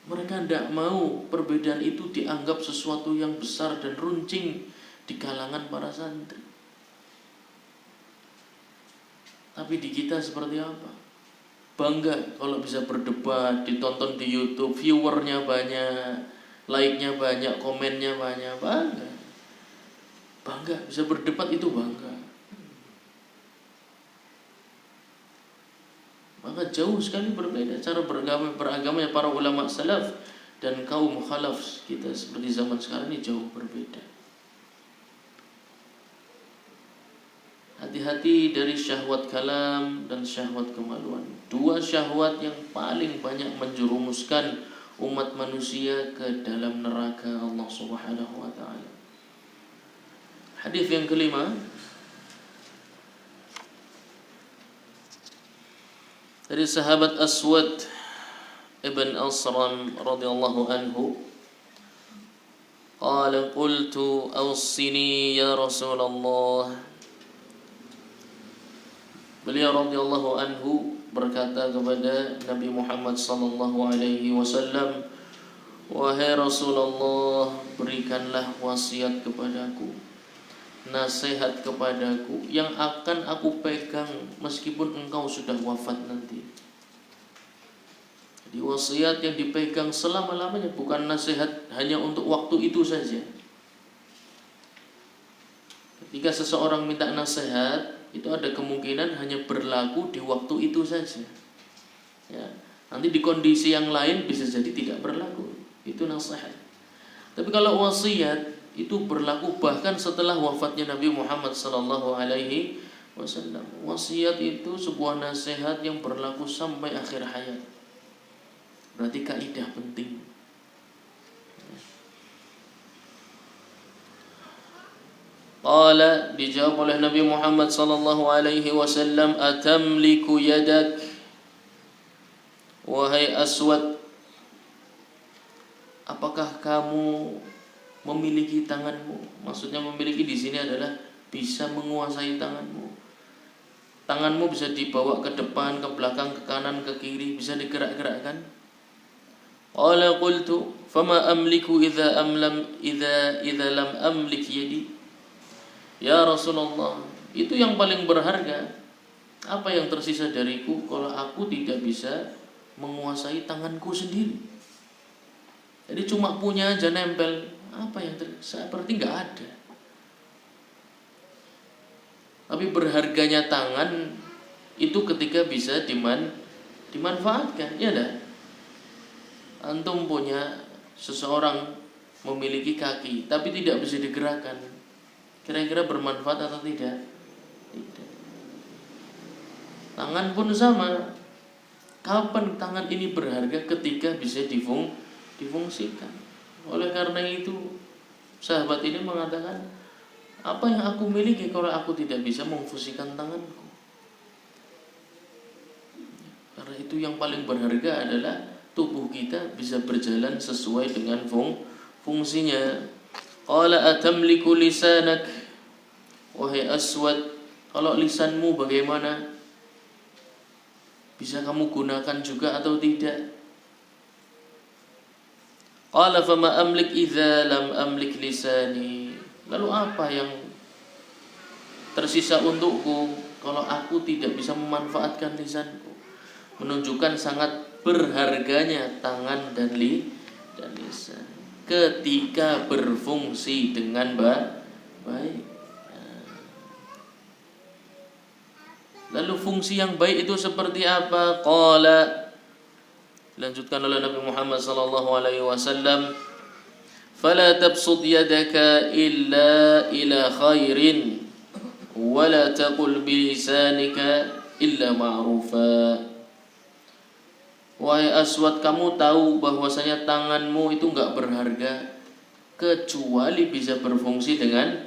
Speaker 2: Mereka tidak mau perbedaan itu dianggap sesuatu yang besar dan runcing di kalangan para santri. Tapi di kita seperti apa? Bangga kalau bisa berdebat, ditonton di YouTube, viewernya banyak, like-nya banyak, komennya banyak, bangga. Bangga, bisa berdebat itu bangga. Maka jauh sekali berbeda cara beragamanya para ulama salaf dan kaum khalaf kita seperti zaman sekarang ini, jauh berbeda. Hati-hati dari syahwat kalam dan syahwat kemaluan. Dua syahwat yang paling banyak menjerumuskan umat manusia ke dalam neraka Allah Subhanahu wa taala. Hadis yang kelima dari sahabat Aswad ibn Asram radhiyallahu anhu, qala qultu awsini ya Rasulullah. Beliau radhiyallahu anhu berkata kepada Nabi Muhammad sallallahu alaihi wasallam, wahai Rasulullah, berikanlah wasiat kepadaku, nasihat kepadaku yang akan aku pegang meskipun engkau sudah wafat nanti. Jadi wasiat yang dipegang selama-lamanya, bukan nasihat hanya untuk waktu itu saja. Ketika seseorang minta nasihat, itu ada kemungkinan hanya berlaku di waktu itu saja. Ya, nanti di kondisi yang lain bisa jadi tidak berlaku. Itu nasihat. Tapi kalau wasiat itu berlaku bahkan setelah wafatnya Nabi Muhammad sallallahu alaihi wasallam. Wasiat itu sebuah nasihat yang berlaku sampai akhir hayat. Berarti kaidah penting. Qala, dijawab oleh Nabi Muhammad sallallahu alaihi wasallam, atamliku yadak, wahai Aswad, apakah kamu memiliki tanganmu? Maksudnya memiliki di sini adalah bisa menguasai tanganmu. Tanganmu bisa dibawa ke depan, ke belakang, ke kanan, ke kiri, bisa digerak-gerakkan. Qala qultu fama amliku idza lam amlik yadi. Ya Rasulullah, itu yang paling berharga. Apa yang tersisa dariku kalau aku tidak bisa menguasai tanganku sendiri? Jadi cuma punya aja nempel, apa yang seperti nggak ada. Tapi berharganya tangan itu ketika bisa dimanfaatkan, ya dah. Antum punya seseorang memiliki kaki tapi tidak bisa digerakkan, kira-kira bermanfaat atau tidak? Tidak. Tangan pun sama. Kapan tangan ini berharga? Ketika bisa difungsikan. Oleh karena itu, sahabat ini mengatakan, apa yang aku miliki kalau aku tidak bisa memfungsikan tanganku? Karena itu yang paling berharga adalah tubuh kita bisa berjalan sesuai dengan fungsinya. Qala atamliku lisanak, wahai Aswad, kalau lisanmu bagaimana? Bisa kamu gunakan juga atau tidak? Qala fama amlik idza lam amlik lisani. Lalu apa yang tersisa untukku kalau aku tidak bisa memanfaatkan lisanku? Menunjukkan sangat berharganya tangan dan lisan ketika berfungsi dengan baik. Lalu fungsi yang baik itu seperti apa? Qala, dilanjutkan oleh Nabi Muhammad sallallahu alaihi wasallam, fala tabsud yadaka illa ila khairin wa la taqul bi lisanika illa ma'rufa. Wahai Aswad, kamu tahu bahwasanya tanganmu itu enggak berharga kecuali bisa berfungsi dengan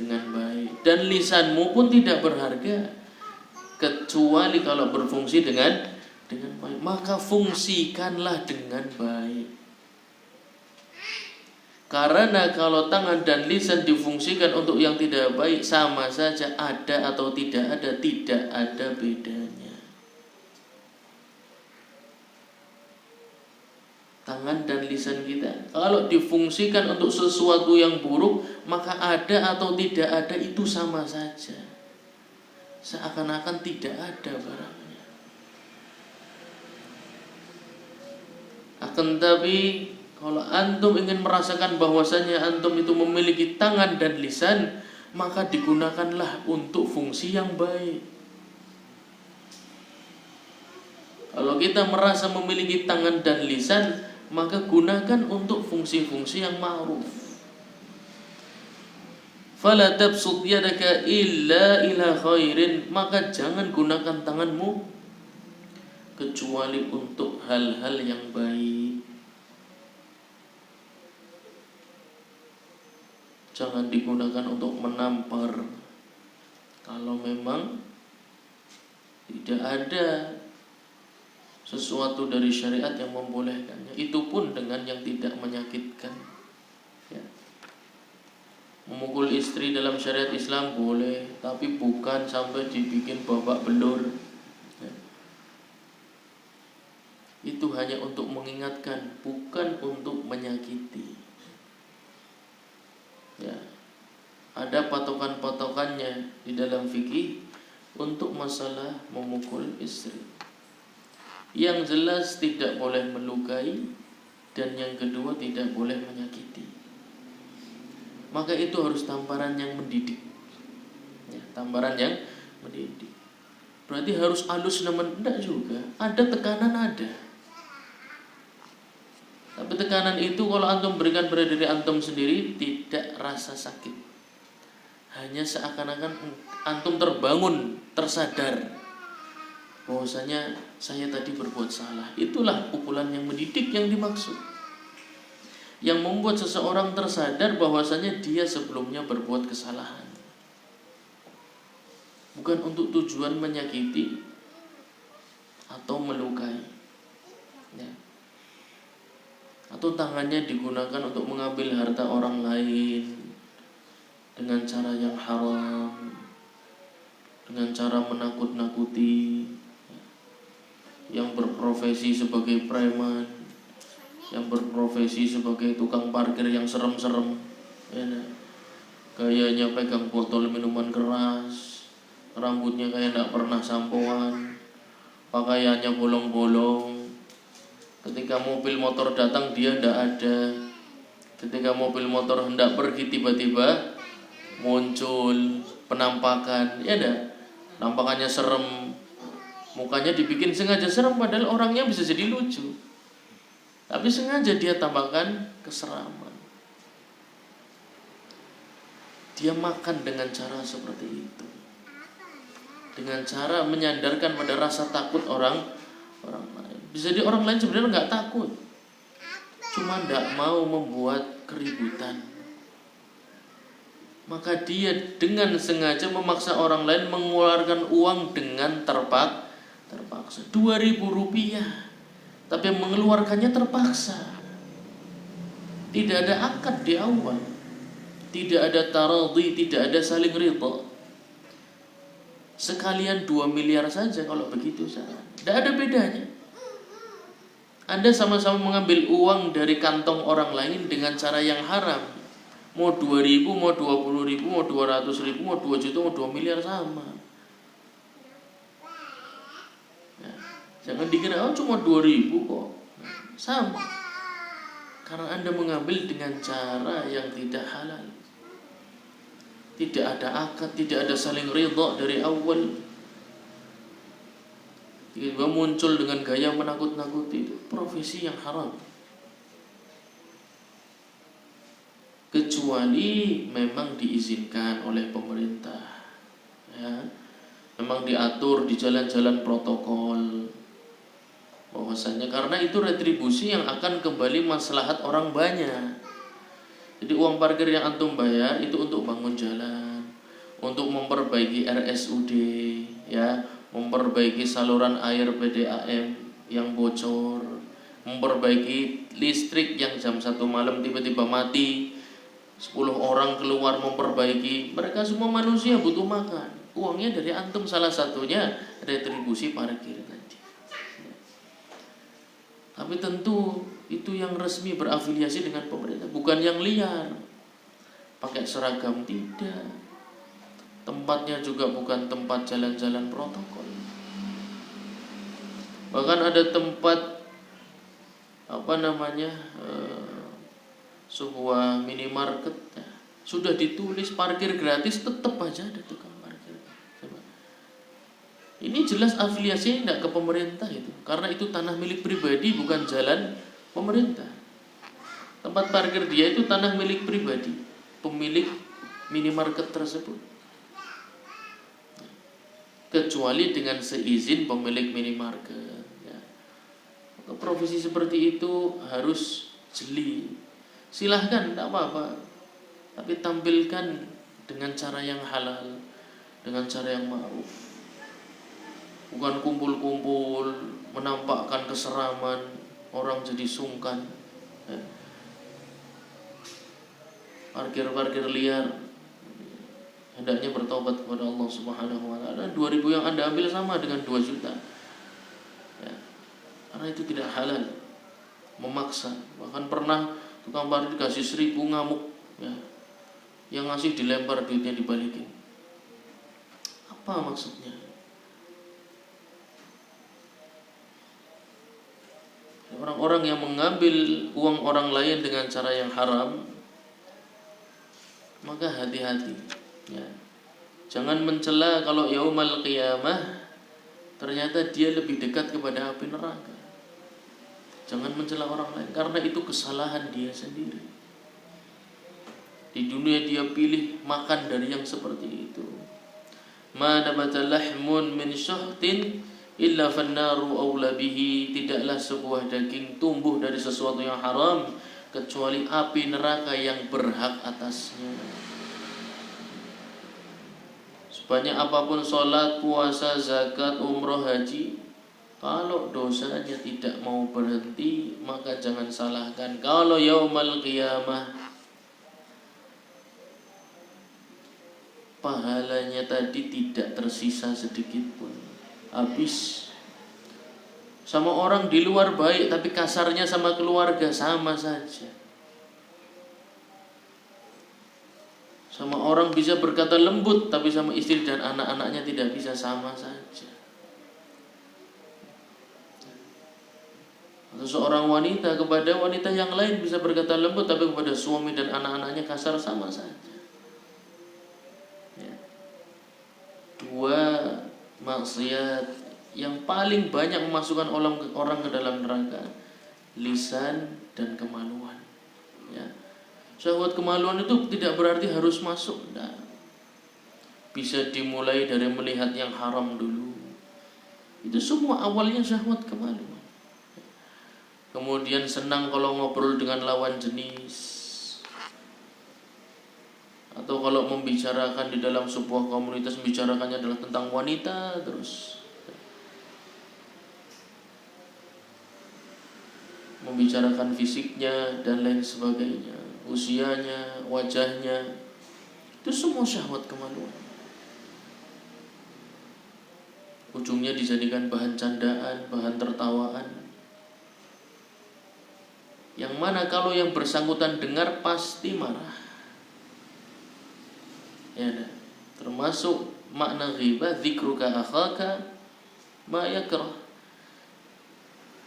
Speaker 2: baik, dan lisanmu pun tidak berharga kecuali kalau berfungsi dengan baik. Maka fungsikanlah dengan baik. Karena kalau tangan dan lisan difungsikan untuk yang tidak baik, sama saja ada atau tidak ada bedanya. Tangan dan lisan kita kalau difungsikan untuk sesuatu yang buruk, maka ada atau tidak ada itu sama saja. Seakan-akan tidak ada barangnya. Akan tapi kalau antum ingin merasakan bahwasanya antum itu memiliki tangan dan lisan, maka digunakanlah untuk fungsi yang baik. Kalau kita merasa memiliki tangan dan lisan, maka gunakan untuk fungsi-fungsi yang ma'ruf. Fala tabsut yadaka illa ila khairin, maka jangan gunakan tanganmu kecuali untuk hal-hal yang baik. Jangan digunakan untuk menampar. Kalau memang tidak ada sesuatu dari syariat yang membolehkannya, itu pun dengan yang tidak menyakitkan. Ya. Memukul istri dalam syariat Islam boleh, tapi bukan sampai dibikin babak belur. Ya. Itu hanya untuk mengingatkan, bukan untuk menyakiti. Ya, ada patokan-patokannya di dalam fikih untuk masalah memukul istri. Yang jelas tidak boleh melukai, dan yang kedua tidak boleh menyakiti. Maka itu harus tamparan yang mendidik. Ya, tamparan yang mendidik. Berarti harus halus namun tidak juga. Ada tekanan ada. Tapi tekanan itu kalau antum berikan pada diri antum sendiri tidak rasa sakit. Hanya seakan-akan antum terbangun, tersadar bahwasanya saya tadi berbuat salah. Itulah pukulan yang mendidik yang dimaksud. Yang membuat seseorang tersadar bahwasanya dia sebelumnya berbuat kesalahan. Bukan untuk tujuan menyakiti atau melukai. Ya. Atau tangannya digunakan untuk mengambil harta orang lain dengan cara yang haram, dengan cara menakut-nakuti, yang berprofesi sebagai preman, yang berprofesi sebagai tukang parkir yang serem-serem, ya, gayanya pegang botol minuman keras, rambutnya kayak tidak pernah sampoan, pakaiannya bolong-bolong. Ketika mobil motor datang dia tidak ada. Ketika mobil motor hendak pergi tiba-tiba muncul penampakan, ya dah. Nampakannya serem, mukanya dibikin sengaja serem padahal orangnya bisa jadi lucu. Tapi sengaja dia tambahkan keseraman. Dia makan dengan cara seperti itu. Dengan cara menyandarkan pada rasa takut orang lain. Bisa jadi orang lain sebenarnya nggak takut, cuma nggak mau membuat keributan. Maka dia dengan sengaja memaksa orang lain mengeluarkan uang dengan terpaksa. 2.000 rupiah, tapi mengeluarkannya terpaksa. Tidak ada akad di awal, tidak ada taradhi, tidak ada saling ridha. Sekalian 2 miliar saja kalau begitu saja, tidak ada bedanya. Anda sama-sama mengambil uang dari kantong orang lain dengan cara yang haram. Mau 2.000, mau 20.000, mau 200.000, mau 2 juta, mau 2 miliar sama. Ya, jangan dikira cuma 2.000 kok. Sama. Karena Anda mengambil dengan cara yang tidak halal. Tidak ada akad, tidak ada saling ridha dari awal. Tiba-tiba muncul dengan gaya menakut-nakuti, itu profesi yang haram. Kecuali memang diizinkan oleh pemerintah, ya. Memang diatur di jalan-jalan protokol bahwasanya karena itu retribusi yang akan kembali maslahat orang banyak. Jadi uang parkir yang antum bayar itu untuk bangun jalan, untuk memperbaiki RSUD, ya, memperbaiki saluran air PDAM yang bocor, memperbaiki listrik yang jam 1 malam tiba-tiba mati, 10 orang keluar memperbaiki. Mereka semua manusia butuh makan. Uangnya dari antum, salah satunya retribusi parkir tadi. Tapi tentu itu yang resmi berafiliasi dengan pemerintah, bukan yang liar. Pakai seragam tidak. Tempatnya juga bukan tempat jalan-jalan protokol. Bahkan ada tempat sebuah minimarket ya, sudah ditulis parkir gratis, tetap aja ada tukang parkir. Coba. Ini jelas afiliasinya tidak ke pemerintah itu, karena itu tanah milik pribadi, bukan jalan pemerintah. Tempat parkir dia itu tanah milik pribadi, pemilik minimarket tersebut. Kecuali dengan seizin pemilik minimarket. Ya. Maka profesi seperti itu harus jeli. Silahkan, tidak apa-apa, tapi tampilkan dengan cara yang halal, dengan cara yang ma'ruf. Bukan kumpul-kumpul, menampakkan keseraman, orang jadi sungkan. Ya. Parkir-parkir liar, hendaknya bertobat kepada Allah Subhanahu wa taala. 2.000 yang Anda ambil sama dengan 2 juta. Ya. Karena itu tidak halal. Memaksa. Bahkan pernah tukang parkir dikasih 1.000 ngamuk, ya. Yang ngasih dilempar, duitnya dibalikin. Apa maksudnya? Orang-orang yang mengambil uang orang lain dengan cara yang haram, maka hati-hati, ya. Jangan mencela kalau yaumal qiyamah ternyata dia lebih dekat kepada api neraka. Jangan mencela orang lain, karena itu kesalahan dia sendiri. Di dunia dia pilih makan dari yang seperti itu. Ma nabata lahmun min syahtin illa fannaru awla bihi. Tidaklah sebuah daging tumbuh dari sesuatu yang haram kecuali api neraka yang berhak atasnya. Sebanyak apapun sholat, puasa, zakat, umroh, haji, kalau dosanya tidak mau berhenti, maka jangan salahkan. Kalau yaumal qiyamah pahalanya tadi tidak tersisa sedikit pun, habis. Sama orang di luar baik, tapi kasarnya sama keluarga sama saja. Sama orang bisa berkata lembut, tapi sama istri dan anak-anaknya tidak bisa, sama saja. Atau seorang wanita kepada wanita yang lain bisa berkata lembut, tapi kepada suami dan anak-anaknya kasar, sama saja. Ya. 2 maksiat yang paling banyak memasukkan orang ke dalam neraka: lisan dan kemaluan. Ya. Syahwat kemaluan itu tidak berarti harus masuk, tidak. Bisa dimulai dari melihat yang haram dulu. Itu semua awalnya syahwat kemaluan. Kemudian senang kalau ngobrol dengan lawan jenis, atau kalau membicarakan di dalam sebuah komunitas, membicarakannya adalah tentang wanita terus, membicarakan fisiknya dan lain sebagainya, usianya, wajahnya. Itu semua syahwat kemaluan. Ujungnya dijadikan bahan candaan, bahan tertawaan. Yang mana kalau yang bersangkutan dengar pasti marah. Ya, termasuk makna ghibah, dzikruka akhaka ma yakrah.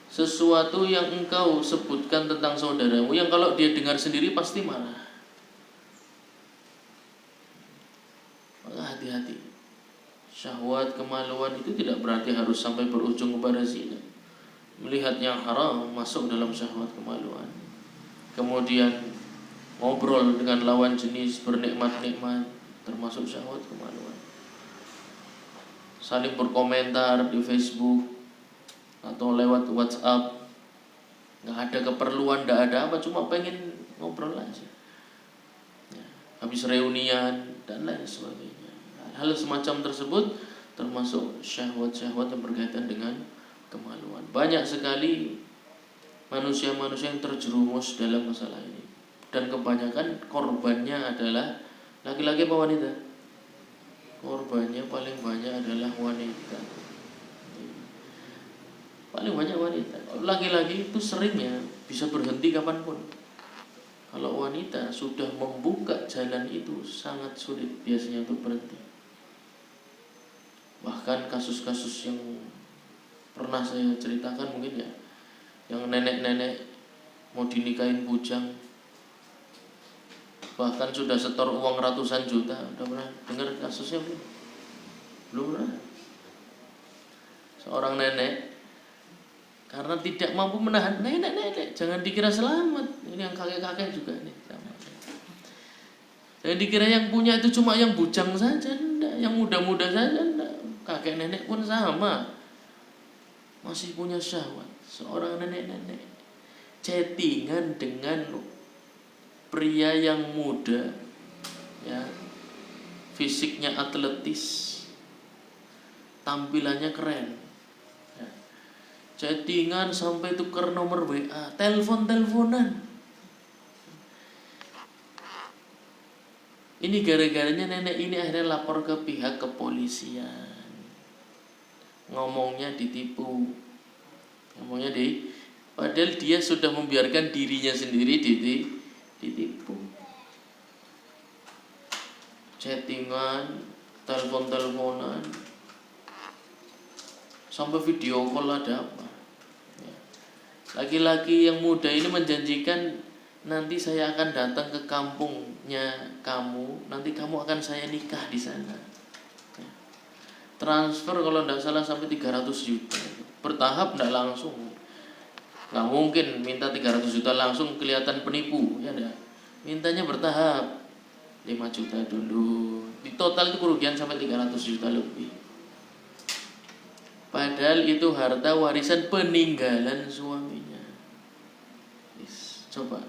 Speaker 2: Sesuatu yang engkau sebutkan tentang saudaramu yang kalau dia dengar sendiri pasti marah. Maka hati-hati. Syahwat kemaluan itu tidak berarti harus sampai berujung kepada zina. Melihat yang haram masuk dalam syahwat kemaluan. Kemudian ngobrol dengan lawan jenis, bernikmat-nikmat, termasuk syahwat kemaluan. Saling berkomentar di Facebook atau lewat WhatsApp, nggak ada keperluan, nggak ada apa, cuma pengen ngobrol aja. Ya, habis reunian dan lain sebagainya. Hal semacam tersebut termasuk syahwat-syahwat yang berkaitan dengan kemaluan. Banyak sekali manusia-manusia yang terjerumus dalam masalah ini, dan kebanyakan korbannya adalah laki-laki apa wanita? Korbannya paling banyak adalah wanita. Paling banyak wanita. Laki-laki itu seringnya bisa berhenti kapanpun. Kalau wanita sudah membuka jalan itu sangat sulit biasanya untuk berhenti. Bahkan kasus-kasus yang pernah saya ceritakan mungkin ya, yang nenek-nenek mau dinikahin bujang, bahkan sudah setor uang ratusan juta. Udah pernah dengar kasusnya belum? Belum pernah. Seorang nenek karena tidak mampu menahan, nenek, jangan dikira selamat. Ini yang kakek-kakek juga nih. Jangan dikira yang punya itu cuma yang bujang saja, enggak. Yang muda-muda saja, enggak. Kakek nenek pun sama, masih punya syahwat. Seorang nenek-nenek chattingan dengan pria yang muda, ya, fisiknya atletis, tampilannya keren, ya. Chattingan sampai tuker nomor WA, telepon-teleponan. Ini gara-garanya nenek ini akhirnya lapor ke pihak kepolisian. Ngomongnya ditipu, padahal dia sudah membiarkan dirinya sendiri ditipu. Chattingan, telepon-teleponan, sampai video call ada apa. Laki-laki yang muda ini menjanjikan, nanti saya akan datang ke kampungnya kamu, nanti kamu akan saya nikah di sana. Transfer kalau tidak salah sampai 300 juta. Bertahap, tidak langsung. Nggak mungkin minta 300 juta langsung, kelihatan penipu, ya enggak. Mintanya bertahap, 5 juta dulu. Di total itu kerugian sampai 300 juta lebih. Padahal itu harta warisan peninggalan suaminya. Coba,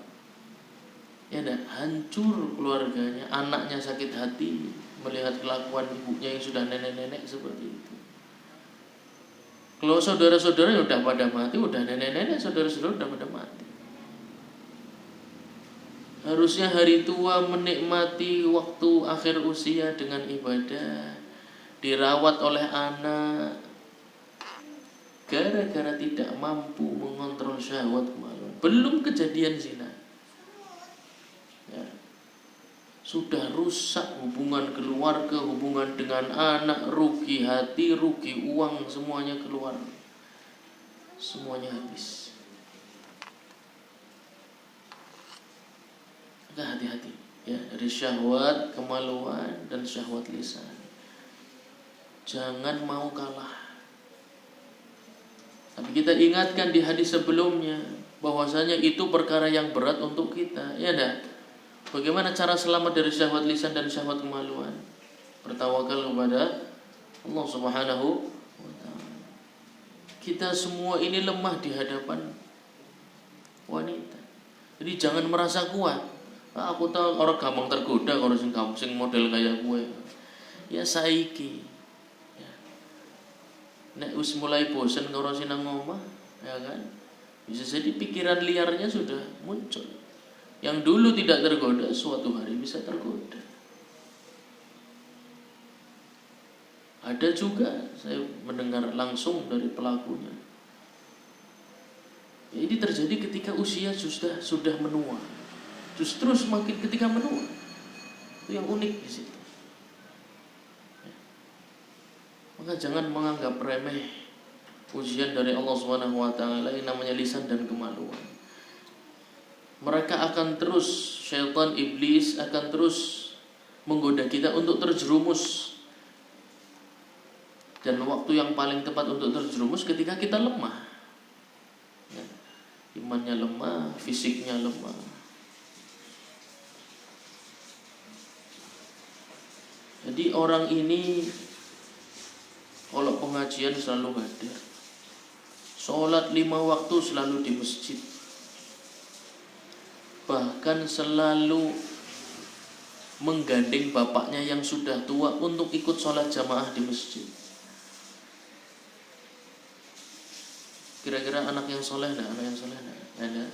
Speaker 2: ya enggak, hancur keluarganya, anaknya sakit hati melihat kelakuan ibunya yang sudah nenek-nenek seperti itu. Kalau saudara-saudara yang udah pada mati, udah nenek-nenek, saudara-saudara udah pada mati. Harusnya hari tua menikmati waktu akhir usia dengan ibadah, dirawat oleh anak. Gara-gara tidak mampu mengontrol syahwat kemaluan, belum kejadian zina, ya, sudah rusak hubungan keluarga, hubungan dengan anak, rugi hati, rugi uang, semuanya keluar, semuanya habis. Maka hati-hati, ya, dari syahwat kemaluan dan syahwat lisan. Jangan mau kalah. Tapi kita ingatkan di hadis sebelumnya bahwasanya itu perkara yang berat untuk kita, ya enggak? Bagaimana cara selamat dari syahwat lisan dan syahwat kemaluan? Bertawakal kepada Allah Subhanahu wa ta'ala. Kita semua ini lemah di hadapan wanita. Jadi jangan merasa kuat. Aku tahu orang gampang tergoda kalau sing model kayak gue. Ya saiki. Nek wis mulai bosan karo sinang ngomah, ya kan? Bisa jadi pikiran liarnya sudah muncul. Yang dulu tidak tergoda, suatu hari bisa tergoda. Ada juga saya mendengar langsung dari pelakunya. Ya, ini terjadi ketika usia sudah menua. Justru semakin ketika menua. Itu yang unik di situ. Maka jangan menganggap remeh ujian dari Allah Subhanahu wa ta'ala yang namanya lisan dan kemaluan. Mereka akan terus, syaitan iblis akan terus menggoda kita untuk terjerumus. Dan waktu yang paling tepat untuk terjerumus ketika kita lemah, ya, imannya lemah, fisiknya lemah. Jadi orang ini kalau pengajian selalu hadir, sholat 5 waktu selalu di masjid, bahkan selalu menggandeng bapaknya yang sudah tua untuk ikut sholat jamaah di masjid. Kira-kira anak yang soleh enggak? Anak yang soleh enggak? Ada.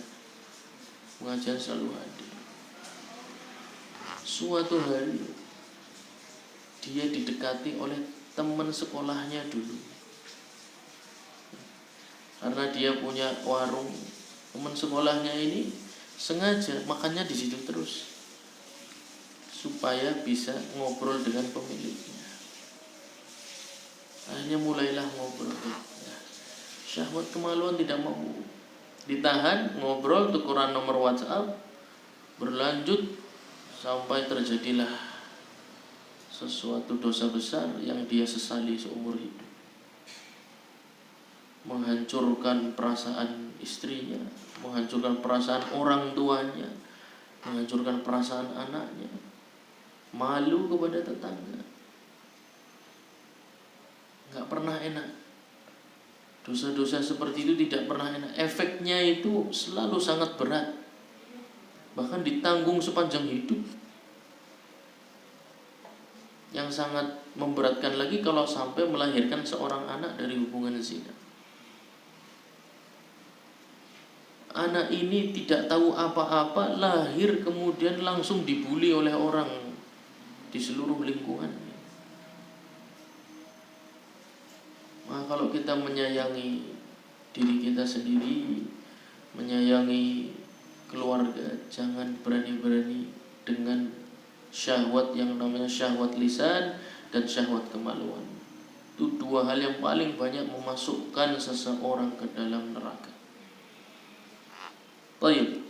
Speaker 2: Pengajian selalu ada. Suatu hari dia didekati oleh teman sekolahnya dulu. Karena dia punya warung, teman sekolahnya ini sengaja makannya di situ terus supaya bisa ngobrol dengan pemiliknya. Akhirnya mulailah ngobrol. Syahwat kemaluan tidak mau ditahan, ngobrol, tukeran nomor WhatsApp, berlanjut sampai terjadilah sesuatu dosa besar yang dia sesali seumur hidup. Menghancurkan perasaan istrinya, menghancurkan perasaan orang tuanya, menghancurkan perasaan anaknya, malu kepada tetangga. Gak pernah enak. Dosa-dosa seperti itu tidak pernah enak. Efeknya itu selalu sangat berat, bahkan ditanggung sepanjang hidup. Yang sangat memberatkan lagi kalau sampai melahirkan seorang anak dari hubungan zina. Anak ini tidak tahu apa-apa, lahir kemudian langsung dibully oleh orang di seluruh lingkungan. Maka kalau kita menyayangi diri kita sendiri, menyayangi keluarga, jangan berani-berani dengan syahwat yang namanya syahwat lisan dan syahwat kemaluan. Itu dua hal yang paling banyak memasukkan seseorang ke dalam neraka. Baik.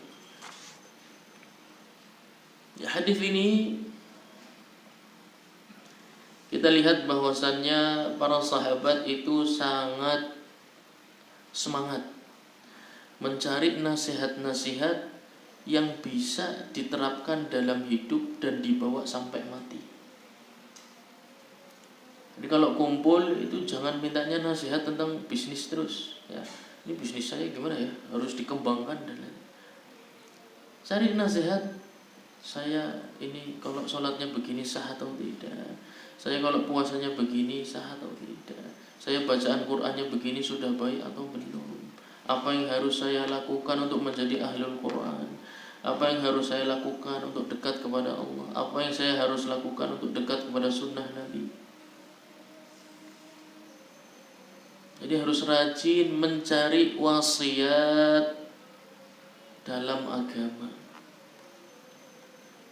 Speaker 2: Ya, hadis ini kita lihat bahwasannya para sahabat itu sangat semangat mencari nasihat-nasihat yang bisa diterapkan dalam hidup dan dibawa sampai mati. Jadi kalau kumpul itu jangan mintanya nasihat tentang bisnis terus, ya. Ini bisnis saya gimana ya? Harus dikembangkan dan lain. Cari nasihat, saya ini kalau sholatnya begini sah atau tidak? Saya kalau puasanya begini sah atau tidak? Saya bacaan Qur'annya begini sudah baik atau belum? Apa yang harus saya lakukan untuk menjadi ahlul Qur'an? Apa yang harus saya lakukan untuk dekat kepada Allah? Apa yang saya harus lakukan untuk dekat kepada sunnah Nabi? Jadi harus rajin mencari wasiat dalam agama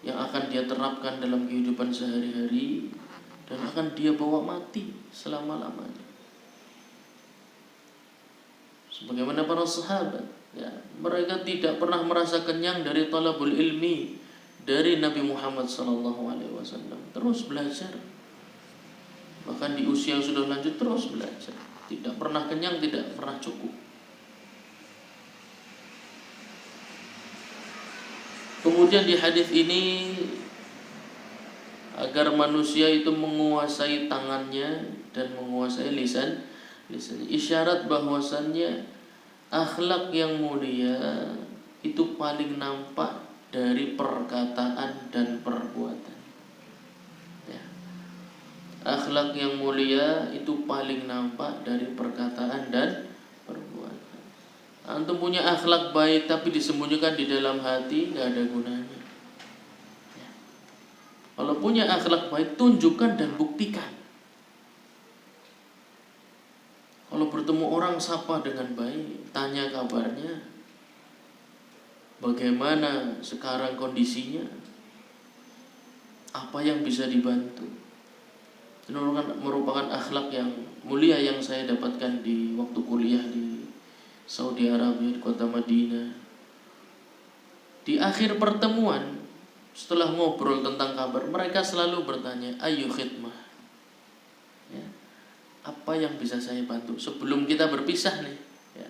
Speaker 2: yang akan dia terapkan dalam kehidupan sehari-hari dan akan dia bawa mati selama-lamanya. Sebagaimana para sahabat, ya, mereka tidak pernah merasa kenyang dari talabul ilmi dari Nabi Muhammad SAW. Terus belajar, bahkan di usia yang sudah lanjut terus belajar, tidak pernah kenyang, tidak pernah cukup. Kemudian di hadis ini, agar manusia itu menguasai tangannya dan menguasai lisannya, isyarat bahwasannya akhlak yang mulia itu paling nampak dari perkataan dan perbuatan. Ya. Akhlak yang mulia itu paling nampak dari perkataan dan perbuatan. Antum punya akhlak baik tapi disembunyikan di dalam hati, gak ada gunanya. Ya. Kalau punya akhlak baik, tunjukkan dan buktikan. Kalau bertemu orang, sapa dengan baik, tanya kabarnya, bagaimana sekarang kondisinya, apa yang bisa dibantu. Itu merupakan akhlak yang mulia yang saya dapatkan di waktu kuliah di Saudi Arabia, di kota Madinah. Di akhir pertemuan, setelah ngobrol tentang kabar, mereka selalu bertanya, ayu khidmah, ya, apa yang bisa saya bantu sebelum kita berpisah nih, ya.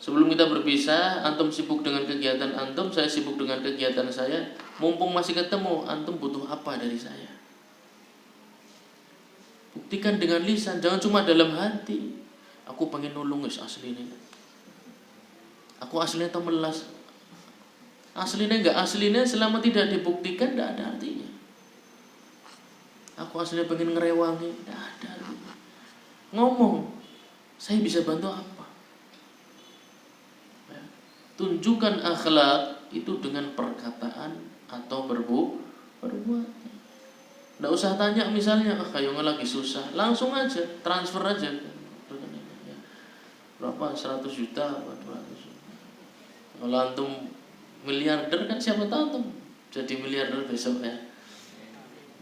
Speaker 2: Sebelum kita berpisah, antum sibuk dengan kegiatan antum, saya sibuk dengan kegiatan saya. Mumpung masih ketemu, antum butuh apa dari saya? Buktikan dengan lisan, jangan cuma dalam hati. Aku pengen nulung guys, aslinya. Aku aslinya temelas. Aslinya enggak, aslinya selama tidak dibuktikan enggak ada artinya. Aku aslinya pengen ngerewangi, enggak ada artinya. Ngomong, saya bisa bantu apa? tunjukkan akhlak itu dengan perkataan atau berbuat. Nggak usah tanya misalnya, kayaknya lagi susah, langsung aja transfer aja. Berapa? 100 juta, 200 juta. Kalau antum miliarder kan siapa tahu tuh jadi miliarder besok ya.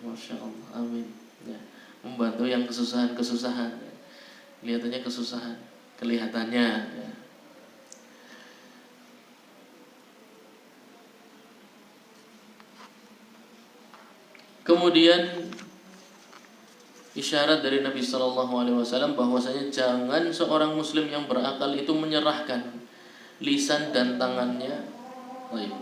Speaker 2: Masya Allah, amin. Ya, membantu yang kesusahan. Ya. Kelihatannya kesusahan, kelihatannya. Ya. Kemudian isyarat dari Nabi Shallallahu Alaihi Wasallam bahwasanya jangan seorang Muslim yang berakal itu menyerahkan lisan dan tangannya. Baik,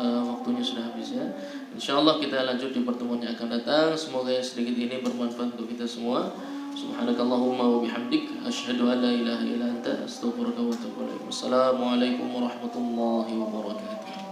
Speaker 2: waktunya sudah habis ya. Insyaallah kita lanjut di pertemuan yang akan datang. Semoga yang sedikit ini bermanfaat untuk kita semua. Subhanakallahumma wa bihamdik asyhadu an la ilaha illa anta astaghfiruka wa atubu ilaik. Wassalamualaikum warahmatullahi wabarakatuh.